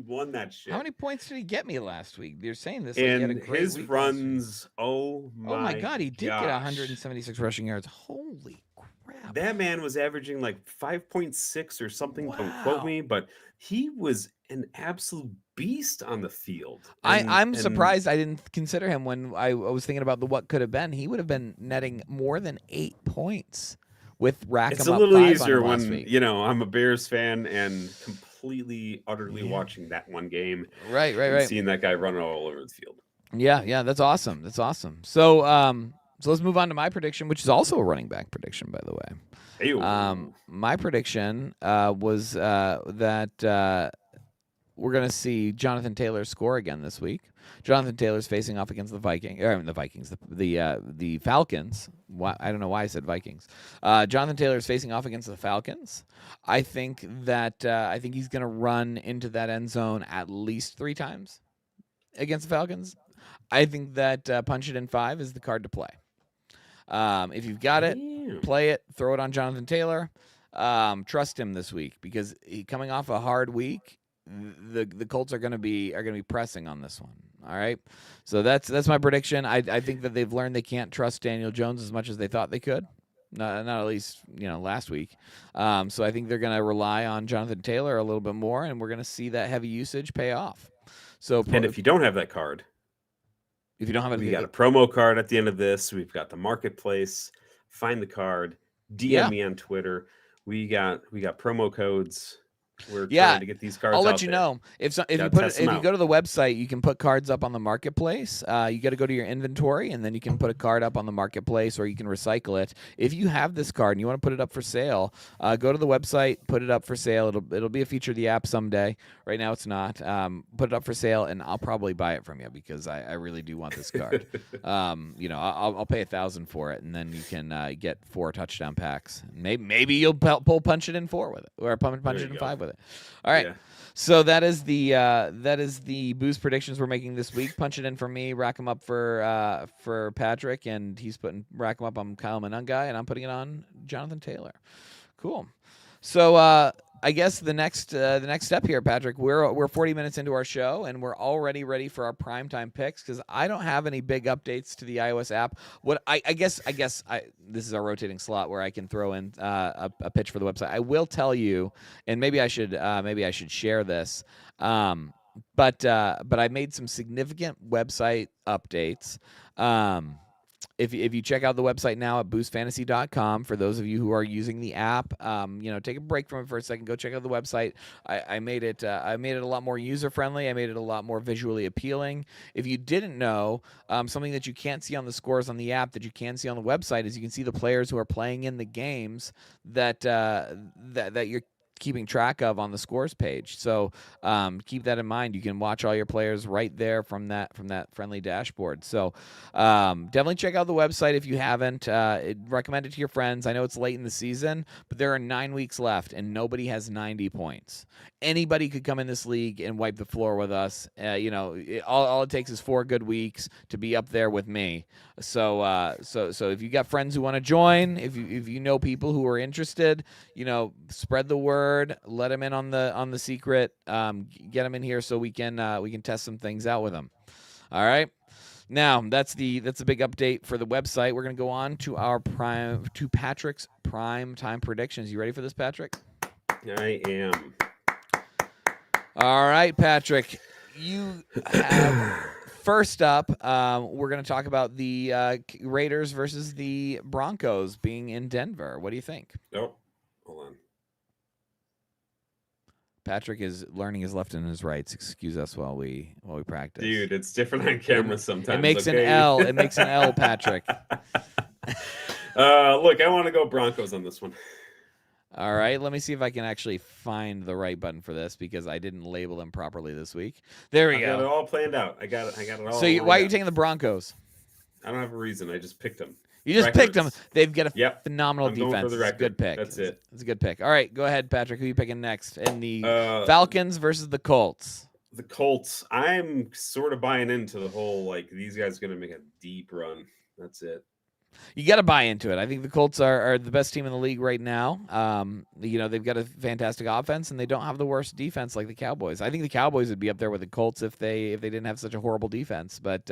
won that shit. How many points did he get me last week? You're saying this. And like he had a great his week runs. Oh my God, he did get 176 rushing yards. Holy crap! That man was averaging like 5.6 or something. Wow. Don't quote me, but he was an absolute beast on the field. I'm surprised I didn't consider him when I was thinking about the what could have been. He would have been netting more than 8 points with rack. It's a little easier when I'm a Bears fan and completely, utterly watching that one game. Right. Seeing that guy run all over the field. Yeah, that's awesome. So let's move on to my prediction, which is also a running back prediction, by the way. My prediction was that we're going to see Jonathan Taylor score again this week. Jonathan Taylor's facing off against the Falcons. I don't know why I said Vikings. Jonathan Taylor's facing off against the Falcons. I think he's going to run into that end zone at least 3 times against the Falcons. I think that Punch It in 5 is the card to play. If you've got it, play it. Throw it on Jonathan Taylor. Trust him this week because coming off a hard week. The Colts are going to be pressing on this one. All right, so that's my prediction. I think that they've learned they can't trust Daniel Jones as much as they thought they could. Not at least last week. So I think they're going to rely on Jonathan Taylor a little bit more, and we're going to see that heavy usage pay off. So And if you don't have that card, if you don't have it, we got a promo card at the end of this. We've got the marketplace. Find the card. DM me on Twitter. We got promo codes. We're trying to get these cards. I'll let you know if you go to the website, you can put cards up on the marketplace. You got to go to your inventory, and then you can put a card up on the marketplace, or you can recycle it. If you have this card and you want to put it up for sale, go to the website, put it up for sale. It'll be a feature of the app someday. Right now, it's not. Put it up for sale, and I'll probably buy it from you because I really do want this card. I'll pay $1,000 for it, and then you can get 4 touchdown packs. Maybe you'll pull punch it in 4 with it, or punch it in 5 with it. All right. Yeah. So that is the boost predictions we're making this week. Punch it in for me, rack them up for Patrick, and he's putting rack them up on Kyle Monangai, and I'm putting it on Jonathan Taylor. Cool. So I guess the next step here, Patrick, we're 40 minutes into our show, and we're already ready for our primetime picks because I don't have any big updates to the iOS app. What I guess this is our rotating slot where I can throw in a pitch for the website. I will tell you, and maybe I should share this. But I made some significant website updates. If you check out the website now at boostfantasy.com, for those of you who are using the app, take a break from it for a second. Go check out the website. I made it a lot more user friendly. I made it a lot more visually appealing. If you didn't know, something that you can't see on the scores on the app that you can see on the website is you can see the players who are playing in the games that you're keeping track of on the scores page. So keep that in mind. You can watch all your players right there from that friendly dashboard. So definitely check out the website if you haven't. Recommend it to your friends. I know it's late in the season, but there are 9 weeks left and nobody has 90 points. Anybody could come in this league and wipe the floor with us. All it takes is 4 good weeks to be up there with me. So if you got friends who want to join, if you know people who are interested, spread the word. Let them in on the secret. Get them in here so we can test some things out with them. All right. Now that's the big update for the website. We're gonna go on to Patrick's prime time predictions. You ready for this, Patrick? I am. All right, Patrick. You have first up. We're gonna talk about the Raiders versus the Broncos being in Denver. What do you think? Oh, hold on. Patrick is learning his left and his rights. Excuse us while we practice. Dude, it's different on camera sometimes. It makes an L. It makes an L, Patrick. Look, I want to go Broncos on this one. All right, let me see if I can actually find the right button for this because I didn't label them properly this week. There we go. I got it all planned out. I got it all. So why are you taking the Broncos? I don't have a reason. I just picked them. You just picked them. They've got a phenomenal I'm defense. Going for the record. It's a good pick. That's it. It's a good pick. All right, go ahead, Patrick. Who are you picking next? In the Falcons versus the Colts. The Colts. I'm sort of buying into the whole these guys are going to make a deep run. That's it. You got to buy into it. I think the Colts are the best team in the league right now. They've got a fantastic offense, and they don't have the worst defense like the Cowboys. I think the Cowboys would be up there with the Colts if they didn't have such a horrible defense. But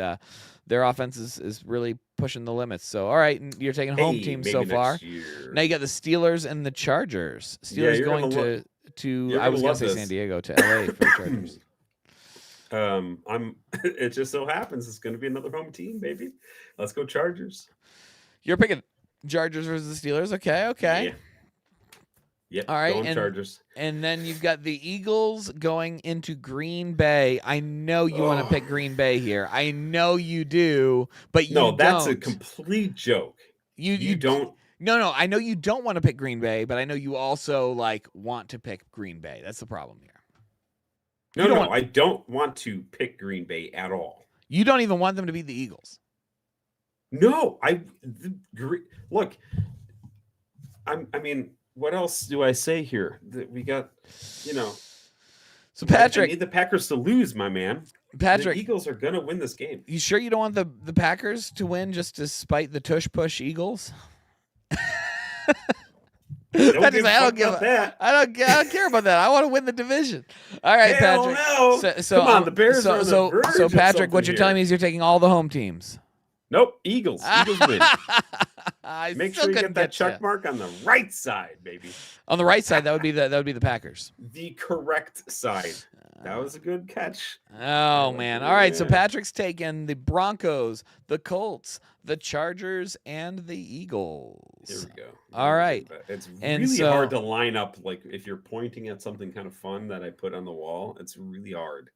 their offense is really pushing the limits. So, all right, you're taking home teams so far. Now you got the Steelers and the Chargers. Steelers going to I was going to say San Diego to LA for the Chargers. It just so happens it's going to be another home team, baby. Let's go Chargers. You're picking Chargers versus the Steelers. Okay. Yeah. Yep. All right. Going Chargers. And then you've got the Eagles going into Green Bay. I know you want to pick Green Bay here. I know you do, but no, that's a complete joke. You don't. No. I know you don't want to pick Green Bay, but I know you also want to pick Green Bay. That's the problem here. I don't want to pick Green Bay at all. You don't even want them to beat the Eagles. No, look. I mean, what else do I say here? That we got, So Patrick, I need the Packers to lose, my man. Patrick, the Eagles are gonna win this game. You sure you don't want the Packers to win just to spite the tush push Eagles? I don't care about that. I want to win the division. All right, Patrick. No. So, come on, the Bears are so Patrick, what you're telling me is you're taking all the home teams. Nope, Eagles. Eagles win. I Make still sure you couldn't get that get you. check mark on the right side, baby. On the right side, that would be the Packers. The correct side. That was a good catch. Oh man! All right, so Yeah. Patrick's taken the Broncos, the Colts, the Chargers, and the Eagles. Here we go. All right. It's And really so- hard to line up. Like if you're pointing at something kind of fun that I put on the wall, it's really hard.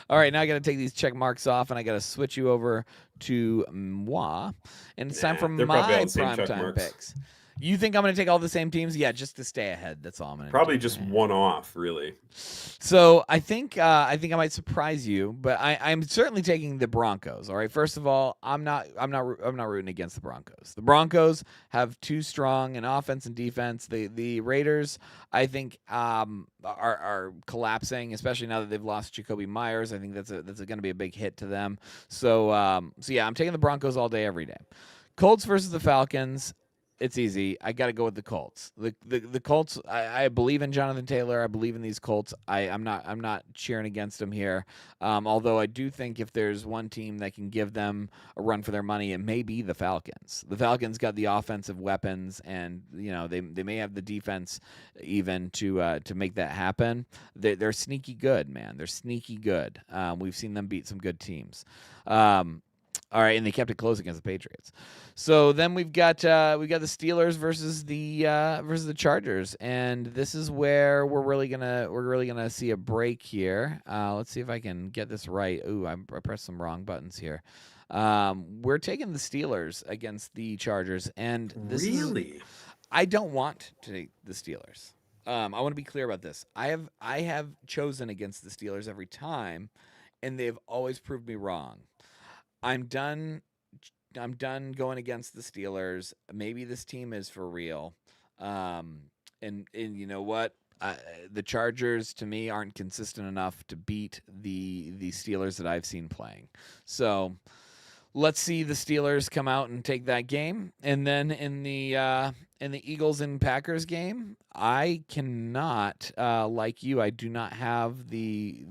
All right, now I got to take these check marks off, and I got to switch you over to moi, and it's time for They're probably all my the same check primetime marks. picks. You think I'm going to take all the same teams? Yeah, just to stay ahead. That's all I'm going to Probably do. just one off, really. So I think I might surprise you, but I'm certainly taking the Broncos. All right. First of all, I'm not rooting against the Broncos. The Broncos have too strong an offense and defense. The Raiders, I think, are collapsing, especially now that they've lost Jacoby Myers. I think that's going to be a big hit to them. So yeah, I'm taking the Broncos all day, every day. Colts versus the Falcons. It's easy. I got to go with the Colts. The Colts. I believe in Jonathan Taylor. I believe in these Colts. I'm not cheering against them here. Although I do think if there's one team that can give them a run for their money, it may be the Falcons. The Falcons got the offensive weapons, and they may have the defense even to make that happen. They're sneaky good, man. They're sneaky good. We've seen them beat some good teams. All right, and they kept it close against the Patriots. So then we've got the Steelers versus the Chargers, and this is where we're really gonna see a break here. Let's see if I can get this right. Ooh, I pressed some wrong buttons here. We're taking the Steelers against the Chargers, and I don't want to take the Steelers. I want to be clear about this. I have chosen against the Steelers every time, and they've always proved me wrong. I'm done going against the Steelers. Maybe this team is for real. And you know what? The Chargers, to me, aren't consistent enough to beat the Steelers that I've seen playing. So let's see the Steelers come out and take that game. And then in the Eagles and Packers game, I cannot, like you, I do not have the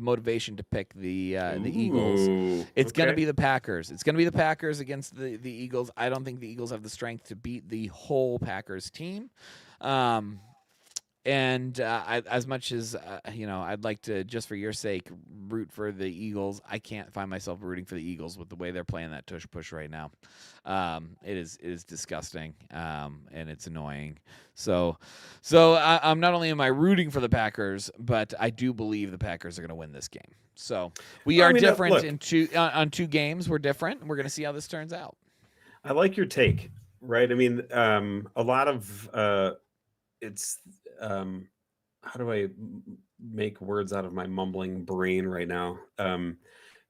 motivation to pick the Eagles. It's going to be the Packers. It's going to be the Packers against the Eagles. I don't think the Eagles have the strength to beat the whole Packers team. As much as I'd like to, just for your sake, root for the Eagles, I can't find myself rooting for the Eagles with the way they're playing that tush push right now. It is disgusting, and it's annoying. So I'm not only am I rooting for the Packers, but I do believe the Packers are going to win this game. So we are different on two games. We're different. We're going to see how this turns out. I like your take, right? I mean, a lot of it's how do I make words out of my mumbling brain right now?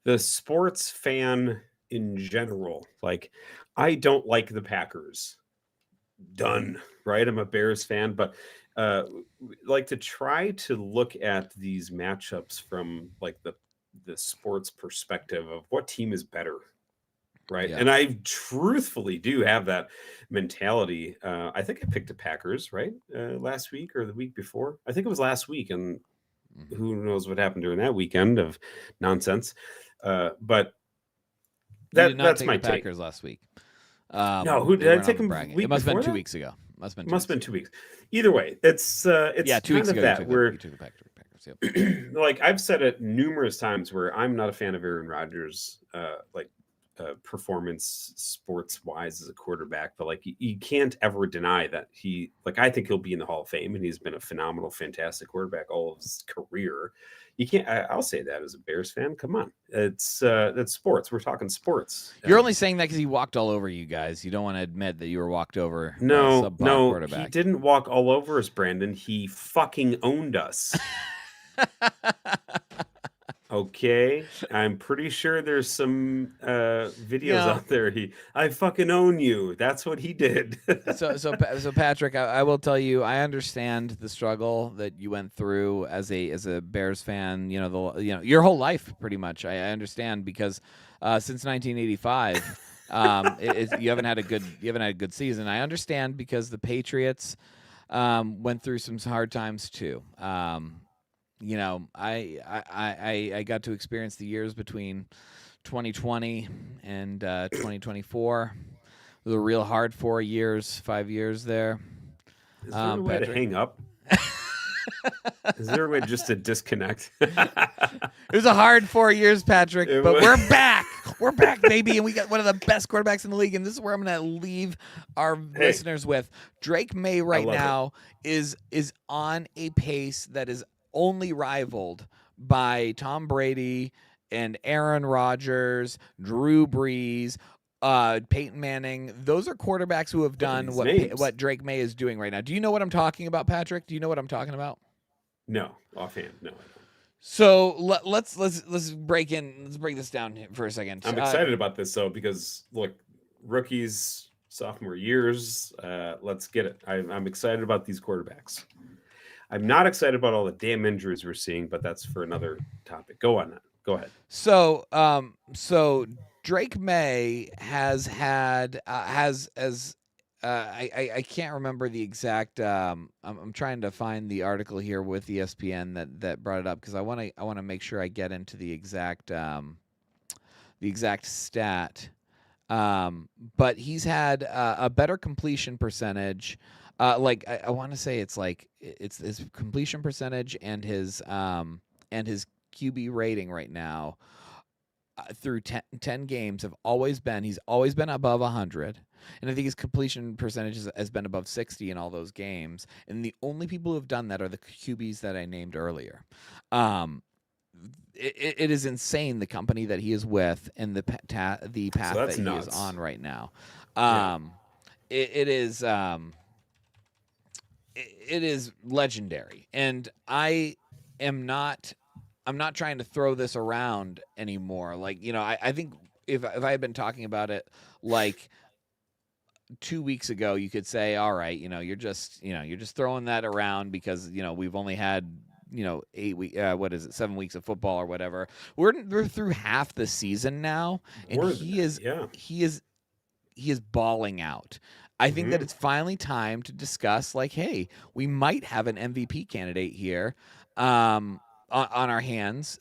The sports fan in general, like, I don't like the Packers. Done, right? I'm a Bears fan, but like to try to look at these matchups from like the sports perspective of what team is better. Right. Yeah. And I truthfully do have that mentality. I think I picked the Packers, right? Last week or the week before. I think it was last week. And who knows what happened during that weekend of nonsense. But that's my take. Packers last week. No, who did I take them? It must have been 2 weeks ago. Must have been 2 weeks. Either way, it's 2 weeks ago. That where you took the Packers. Yep. Like I've said it numerous times where I'm not a fan of Aaron Rodgers. Performance sports wise as a quarterback, but like you can't ever deny that I think he'll be in the Hall of Fame, and he's been a phenomenal, fantastic quarterback all of his career. You can't. I'll say that as a Bears fan. Come on, that's sports. We're talking sports. You're only saying that because he walked all over you guys. You don't want to admit that you were walked over. No, he didn't walk all over us, Brandon. He fucking owned us. Okay, I'm pretty sure there's some videos out there. I fucking own you. That's what he did. so Patrick, I will tell you, I understand the struggle that you went through as a Bears fan. Your whole life, pretty much. I understand because since 1985, you haven't had a good season. I understand because the Patriots went through some hard times too. I got to experience the years between 2020 and 2024. It was a real hard 4 years, 5 years there. Is there a way to hang up? Is there a way just to disconnect? It was a hard 4 years, Patrick, but we're back. We're back, baby, and we got one of the best quarterbacks in the league. And this is where I'm going to leave our listeners with. Drake May right now is on a pace that is only rivaled by Tom Brady and Aaron Rodgers, Drew Brees, Peyton Manning. Those are quarterbacks who have done what Drake May is doing right now. Do you know what I'm talking about, Patrick? Do you know what I'm talking about? No, offhand, no. I don't. So let's break this down for a second. I'm excited about this though because look, rookies, sophomore years. Let's get it. I'm excited about these quarterbacks. I'm not excited about all the damn injuries we're seeing, but that's for another topic. Go on. Go ahead. So Drake May has had I can't remember the exact. I'm trying to find the article here with ESPN that brought it up because I want to make sure I get into the exact stat. But he's had a better completion percentage. I want to say it's his completion percentage and his QB rating right now through 10 games he's always been above 100, and I think his completion percentage has been above 60 in all those games, and the only people who have done that are the QBs that I named earlier. It is insane the company that he is with and the path that he is on right now. It is legendary, and I'm not trying to throw this around anymore. I think if I had been talking about it like 2 weeks ago, you could say, all right, you're just throwing that around because, we've only had, 7 weeks of football or whatever. We're through half the season now, and he is balling out. I think that it's finally time to discuss hey, we might have an MVP candidate here. On our hands.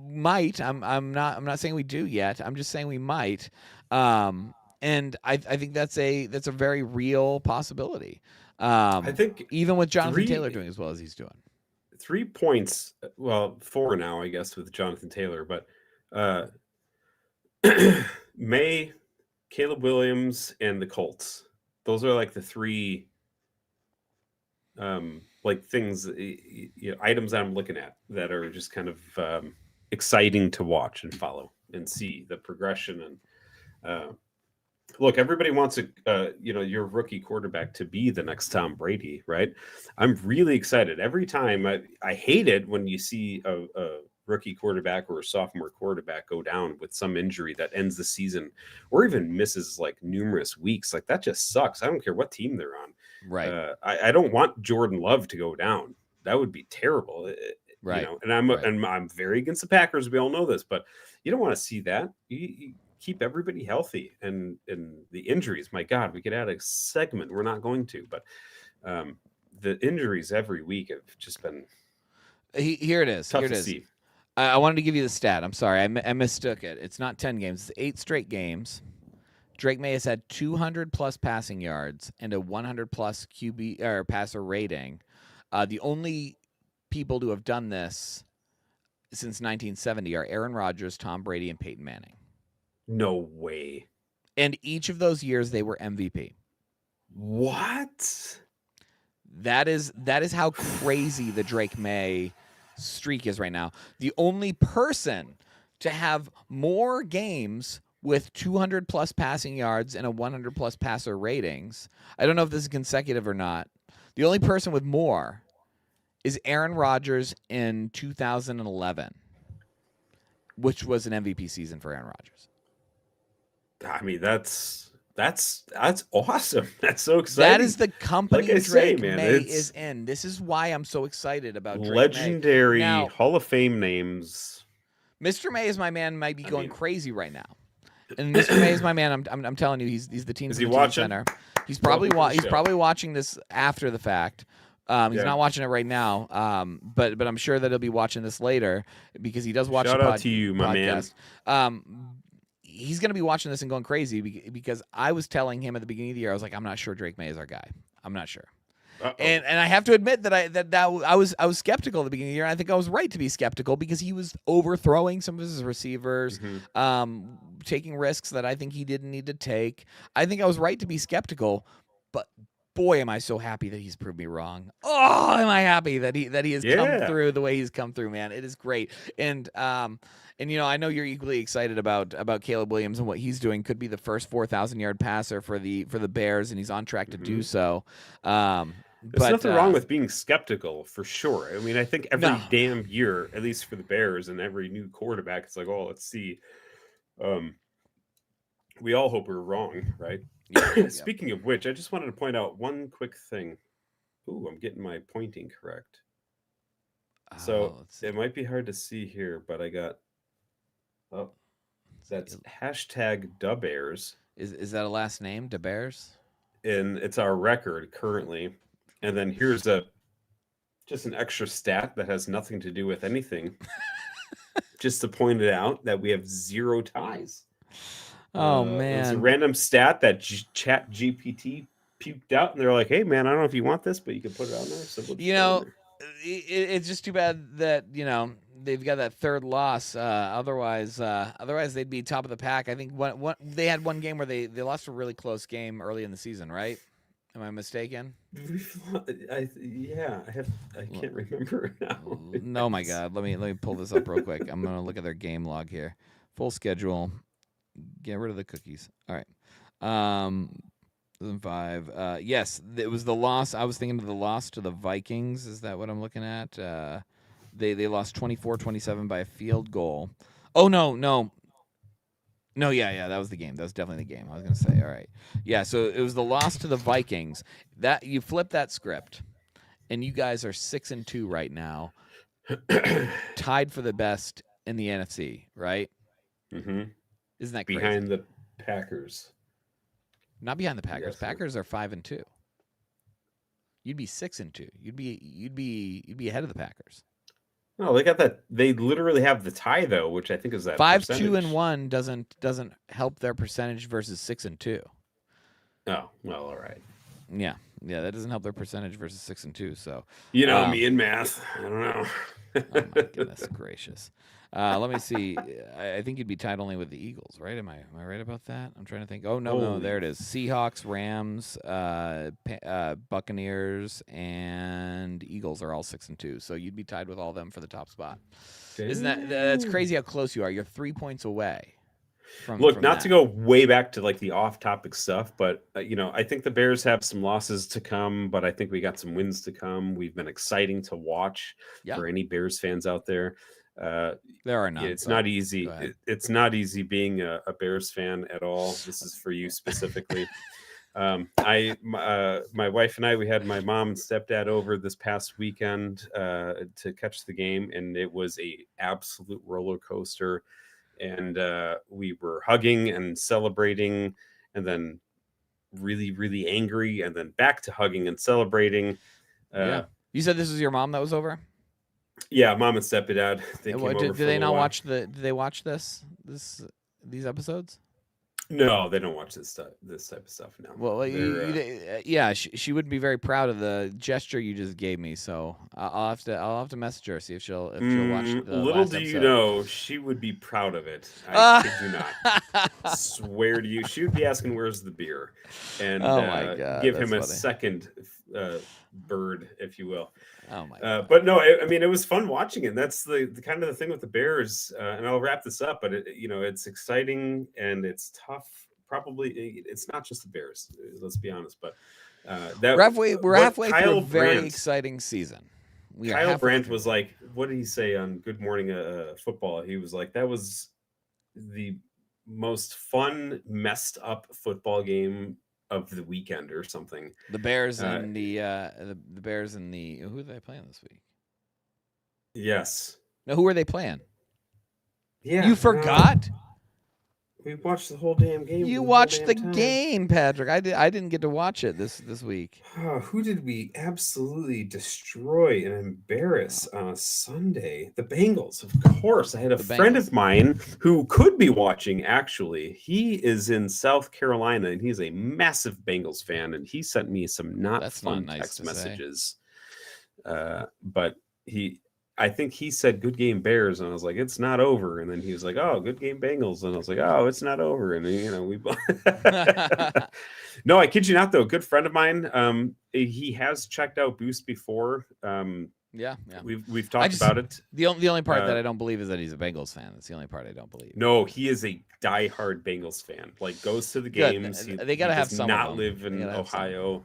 Might. I'm not saying we do yet. I'm just saying we might. And I think that's a very real possibility. I think even with Jonathan Taylor doing as well as he's doing. 3 points, well, 4 now, I guess, with Jonathan Taylor, but May, Caleb Williams, and the Colts. Those are the 3 things, items that I'm looking at that are just kind of exciting to watch and follow and see the progression. And look, everybody wants your rookie quarterback to be the next Tom Brady, right? I'm really excited every time. I hate it when you see a rookie quarterback or a sophomore quarterback go down with some injury that ends the season or even misses numerous weeks. That just sucks. I don't care what team they're on. Right. I don't want Jordan Love to go down. That would be terrible. Right. And I'm very against the Packers. We all know this, but you don't want to see that. You keep everybody healthy and the injuries. My God, we could add a segment. We're not going to, but the injuries every week have just been. Here it is. Tough here it to is. See. I wanted to give you the stat. I'm sorry. I mistook it. It's not 10 games. It's 8 straight games. Drake May has had 200-plus passing yards and a 100-plus QB or passer rating. The only people to have done this since 1970 are Aaron Rodgers, Tom Brady, and Peyton Manning. No way. And each of those years, they were MVP. What? That is how crazy the Drake May streak is right now. The only person to have more games with 200-plus passing yards and a 100-plus passer ratings. I don't know if this is consecutive or not. The only person with more is Aaron Rodgers in 2011, which was an MVP season for Aaron Rodgers. I mean, that's awesome. That's so exciting. That is the company Drake May is in. This is why I'm so excited about Drake legendary May. Now, Hall of Fame names. Mr. May is my man. Might be going crazy right now. And Mr. May is my man. I'm telling you, he's the team center. He's probably watching this after the fact. He's not watching it right now, but I'm sure that he'll be watching this later because he does watch Shout the out to you, my man. podcast. He's going to be watching this and going crazy because I was telling him at the beginning of the year, I was like, I'm not sure Drake May is our guy. I'm not sure. And I have to admit that I was skeptical at the beginning of the year. And I think I was right to be skeptical because he was overthrowing some of his receivers, taking risks that I think he didn't need to take. I think I was right to be skeptical, but boy, am I so happy that he's proved me wrong. Oh, am I happy that he has come through the way he's come through, man. It is great. And you know, I know you're equally excited about Caleb Williams and what he's doing. Could be the first 4,000-yard passer for the Bears, and he's on track to do so. There's nothing wrong with being skeptical, for sure. I mean, I think every damn year, at least for the Bears and every new quarterback, it's like, oh, let's see. We all hope we're wrong, right? Yeah, Speaking of which, I just wanted to point out one quick thing. Ooh, I'm getting my pointing correct. So it might be hard to see here, but I got... Oh, that's hashtag DaBears. Is that a last name, DaBears? And it's our record currently. And then here's just an extra stat that has nothing to do with anything. Just to point it out that we have 0 ties. Oh, man. It's a random stat that Chat GPT puked out, and they're like, hey, man, I don't know if you want this, but you can put it on there. So it's just too bad that, you know, they've got that third loss. Otherwise they'd be top of the pack. I think they had one game where they lost a really close game early in the season, right? Am I mistaken? I can't remember now. No, my God. Let me pull this up real quick. I'm gonna look at their game log here. Full schedule. Get rid of the cookies. All right. 2005. Yes, it was the loss. I was thinking of the loss to the Vikings. Is that what I'm looking at? They lost 24-27 by a field goal. Oh, no, yeah, that was the game. That was definitely the game. I was going to say, all right. Yeah, so it was the loss to the Vikings. That you flip that script, and you guys are 6-2 right now, tied for the best in the NFC, right? Mm-hmm. Isn't that crazy? Behind the Packers. Not behind the Packers. Yes, Packers are 5-2. You'd be 6-2. You'd be ahead of the Packers. No, they got that. They literally have the tie though, which I think is that 5-2-1 doesn't help their percentage versus 6-2. Oh well, all right. Yeah, that doesn't help their percentage versus 6-2. So me and math. I don't know. Oh my goodness gracious. Let me see. I think you'd be tied only with the Eagles, right? Am I right about that? I'm trying to think. Oh no, there it is. Seahawks, Rams, Buccaneers, and Eagles are all 6-2. So you'd be tied with all of them for the top spot. Isn't that's crazy how close you are? You're 3 points away. Look, not to go way back to like the off-topic stuff, but I think the Bears have some losses to come, but I think we got some wins to come. We've been exciting to watch for any Bears fans out there. There are none. Yeah, it's not easy. It's not easy being a Bears fan at all. This is for you specifically. My wife and I, we had my mom and stepdad over this past weekend to catch the game, and it was a absolute roller coaster. And we were hugging and celebrating, and then really, really angry, and then back to hugging and celebrating. You said this was your mom that was over? Yeah, mom and stepdad. Did they not watch Did they watch these episodes? No, they don't watch this type of stuff. No. Well, she would be very proud of the gesture you just gave me. So I'll have to message her, see if she'll watch. Little do you know, she would be proud of it. I kid you not. Swear to you, she would be asking, "Where's the beer?" And my God, give him a second bird, if you will. Oh my God. But no, I mean, it was fun watching it. That's the kind of the thing with the Bears. And I'll wrap this up, but it's exciting and it's tough. Probably it's not just the Bears. Let's be honest, but we're halfway through a very exciting season. Kyle Brandt was like, what did he say on Good Morning Football? He was like, that was the most fun, messed up football game of the weekend or something. The Bears and the Bears and who are they playing this week? Yes. No, who are they playing? Yeah. You forgot? We watched the whole damn game. You the whole watched damn the time. game, Patrick. I didn't get to watch it this week. Who did we absolutely destroy and embarrass on a Sunday? The Bengals, of course. I had a friend of mine who could be watching, actually. He is in South Carolina, and he's a massive Bengals fan, and he sent me some fun text messages. But I think he said good game Bears, and I was like, it's not over. And then he was like, oh, good game Bengals. And I was like, oh, it's not over. And we No, I kid you not, though. A good friend of mine, he has checked out Boost before. Yeah. We've talked about it. The only part that I don't believe is that he's a Bengals fan. That's the only part I don't believe. No, he is a diehard Bengals fan. Like, goes to the games. They got to have some. Not live in Ohio.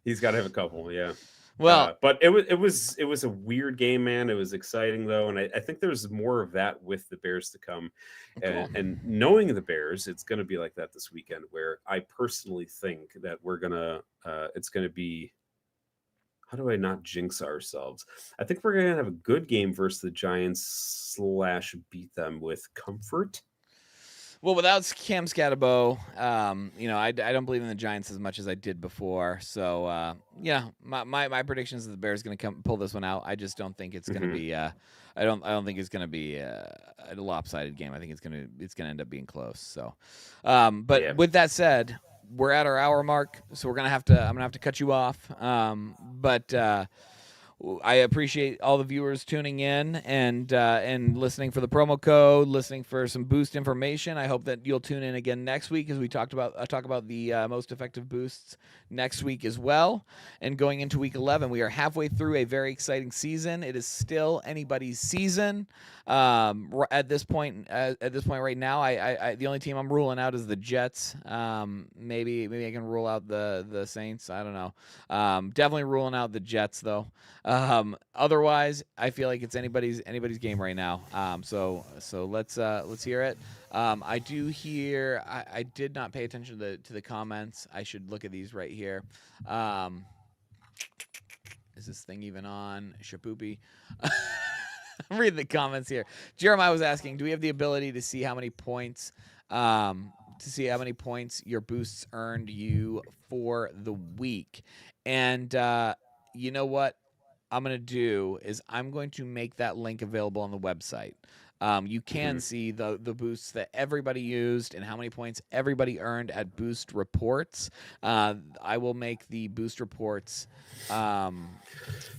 He's got to have a couple. Yeah. Well, but it was a weird game, man. It was exciting though, and I think there's more of that with the Bears to come. Cool. And knowing the Bears, it's going to be like that this weekend. Where I personally think that it's gonna be. How do I not jinx ourselves? I think we're gonna have a good game versus the Giants / beat them with comfort. Well, without Cam Scatterbo, I don't believe in the Giants as much as I did before. So, my prediction is that the Bears going to pull this one out. I just don't think it's going to be. I don't think it's going to be a lopsided game. I think it's going to end up being close. So, with that said, we're at our hour mark, so I'm gonna have to cut you off. But I appreciate all the viewers tuning in and listening for the promo code, listening for some boost information. I hope that you'll tune in again next week as we talk about the most effective boosts next week as well. And going into week 11, we are halfway through a very exciting season. It is still anybody's season. At this point right now, I the only team I'm ruling out is the Jets. Maybe I can rule out the Saints. I don't know. Definitely ruling out the Jets though. Otherwise, I feel like it's anybody's game right now. So let's hear it. I do hear. I did not pay attention to the comments. I should look at these right here. Is this thing even on? Shapoopy. I'm reading the comments here. Jeremiah was asking, do we have the ability to see how many points your boosts earned you for the week? And you know what I'm going to do is I'm going to make that link available on the website. You can see the boosts that everybody used and how many points everybody earned at Boost Reports. I will make the Boost Reports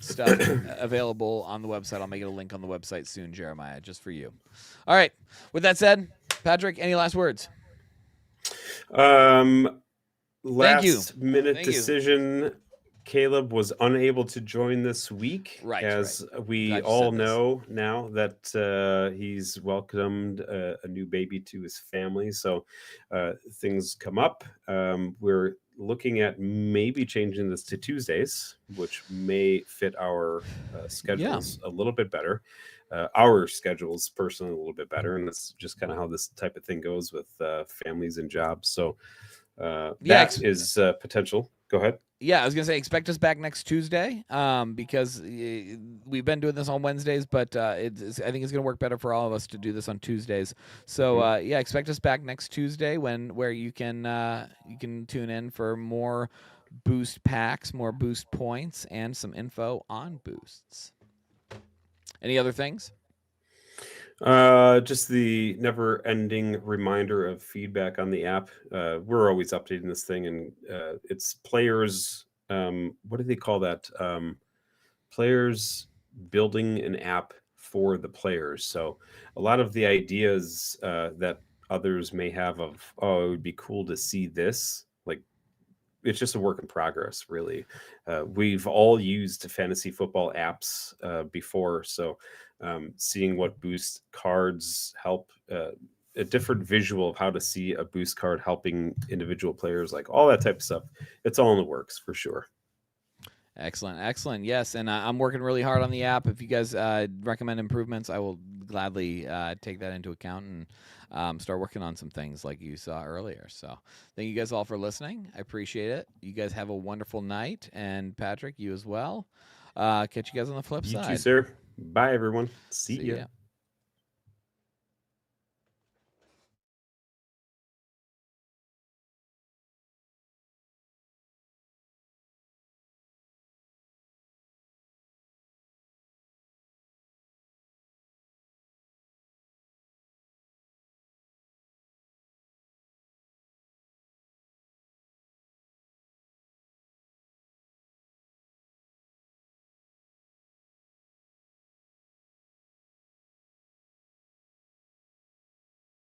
stuff available on the website. I'll make it a link on the website soon, Jeremiah, just for you. All right. With that said, Patrick, any last words? Last minute decision. Caleb was unable to join this week, we all know now that he's welcomed a new baby to his family. So things come up. We're looking at maybe changing this to Tuesdays, which may fit our schedules a little bit better. Our schedules personally a little bit better, and that's just kind of how this type of thing goes with families and jobs. So that is potential. Go ahead. Yeah, I was going to say, expect us back next Tuesday because we've been doing this on Wednesdays, but I think it's going to work better for all of us to do this on Tuesdays. So, expect us back next Tuesday where you can tune in for more boost packs, more boost points, and some info on boosts. Any other things? Just the never-ending reminder of feedback on the app. We're always updating this thing, and it's players. What do they call that? Players building an app for the players. So a lot of the ideas that others may have of, oh, it would be cool to see this. Like, it's just a work in progress, really. We've all used fantasy football apps before, so seeing what boost cards help, a different visual of how to see a boost card helping individual players, like all that type of stuff. It's all in the works for sure. Excellent. Yes, and I'm working really hard on the app. If you guys recommend improvements, I will gladly take that into account and start working on some things like you saw earlier. So thank you guys all for listening. I appreciate it. You guys have a wonderful night, and Patrick, you as well. Catch you guys on the flip side. You too, sir. Bye, everyone. See ya.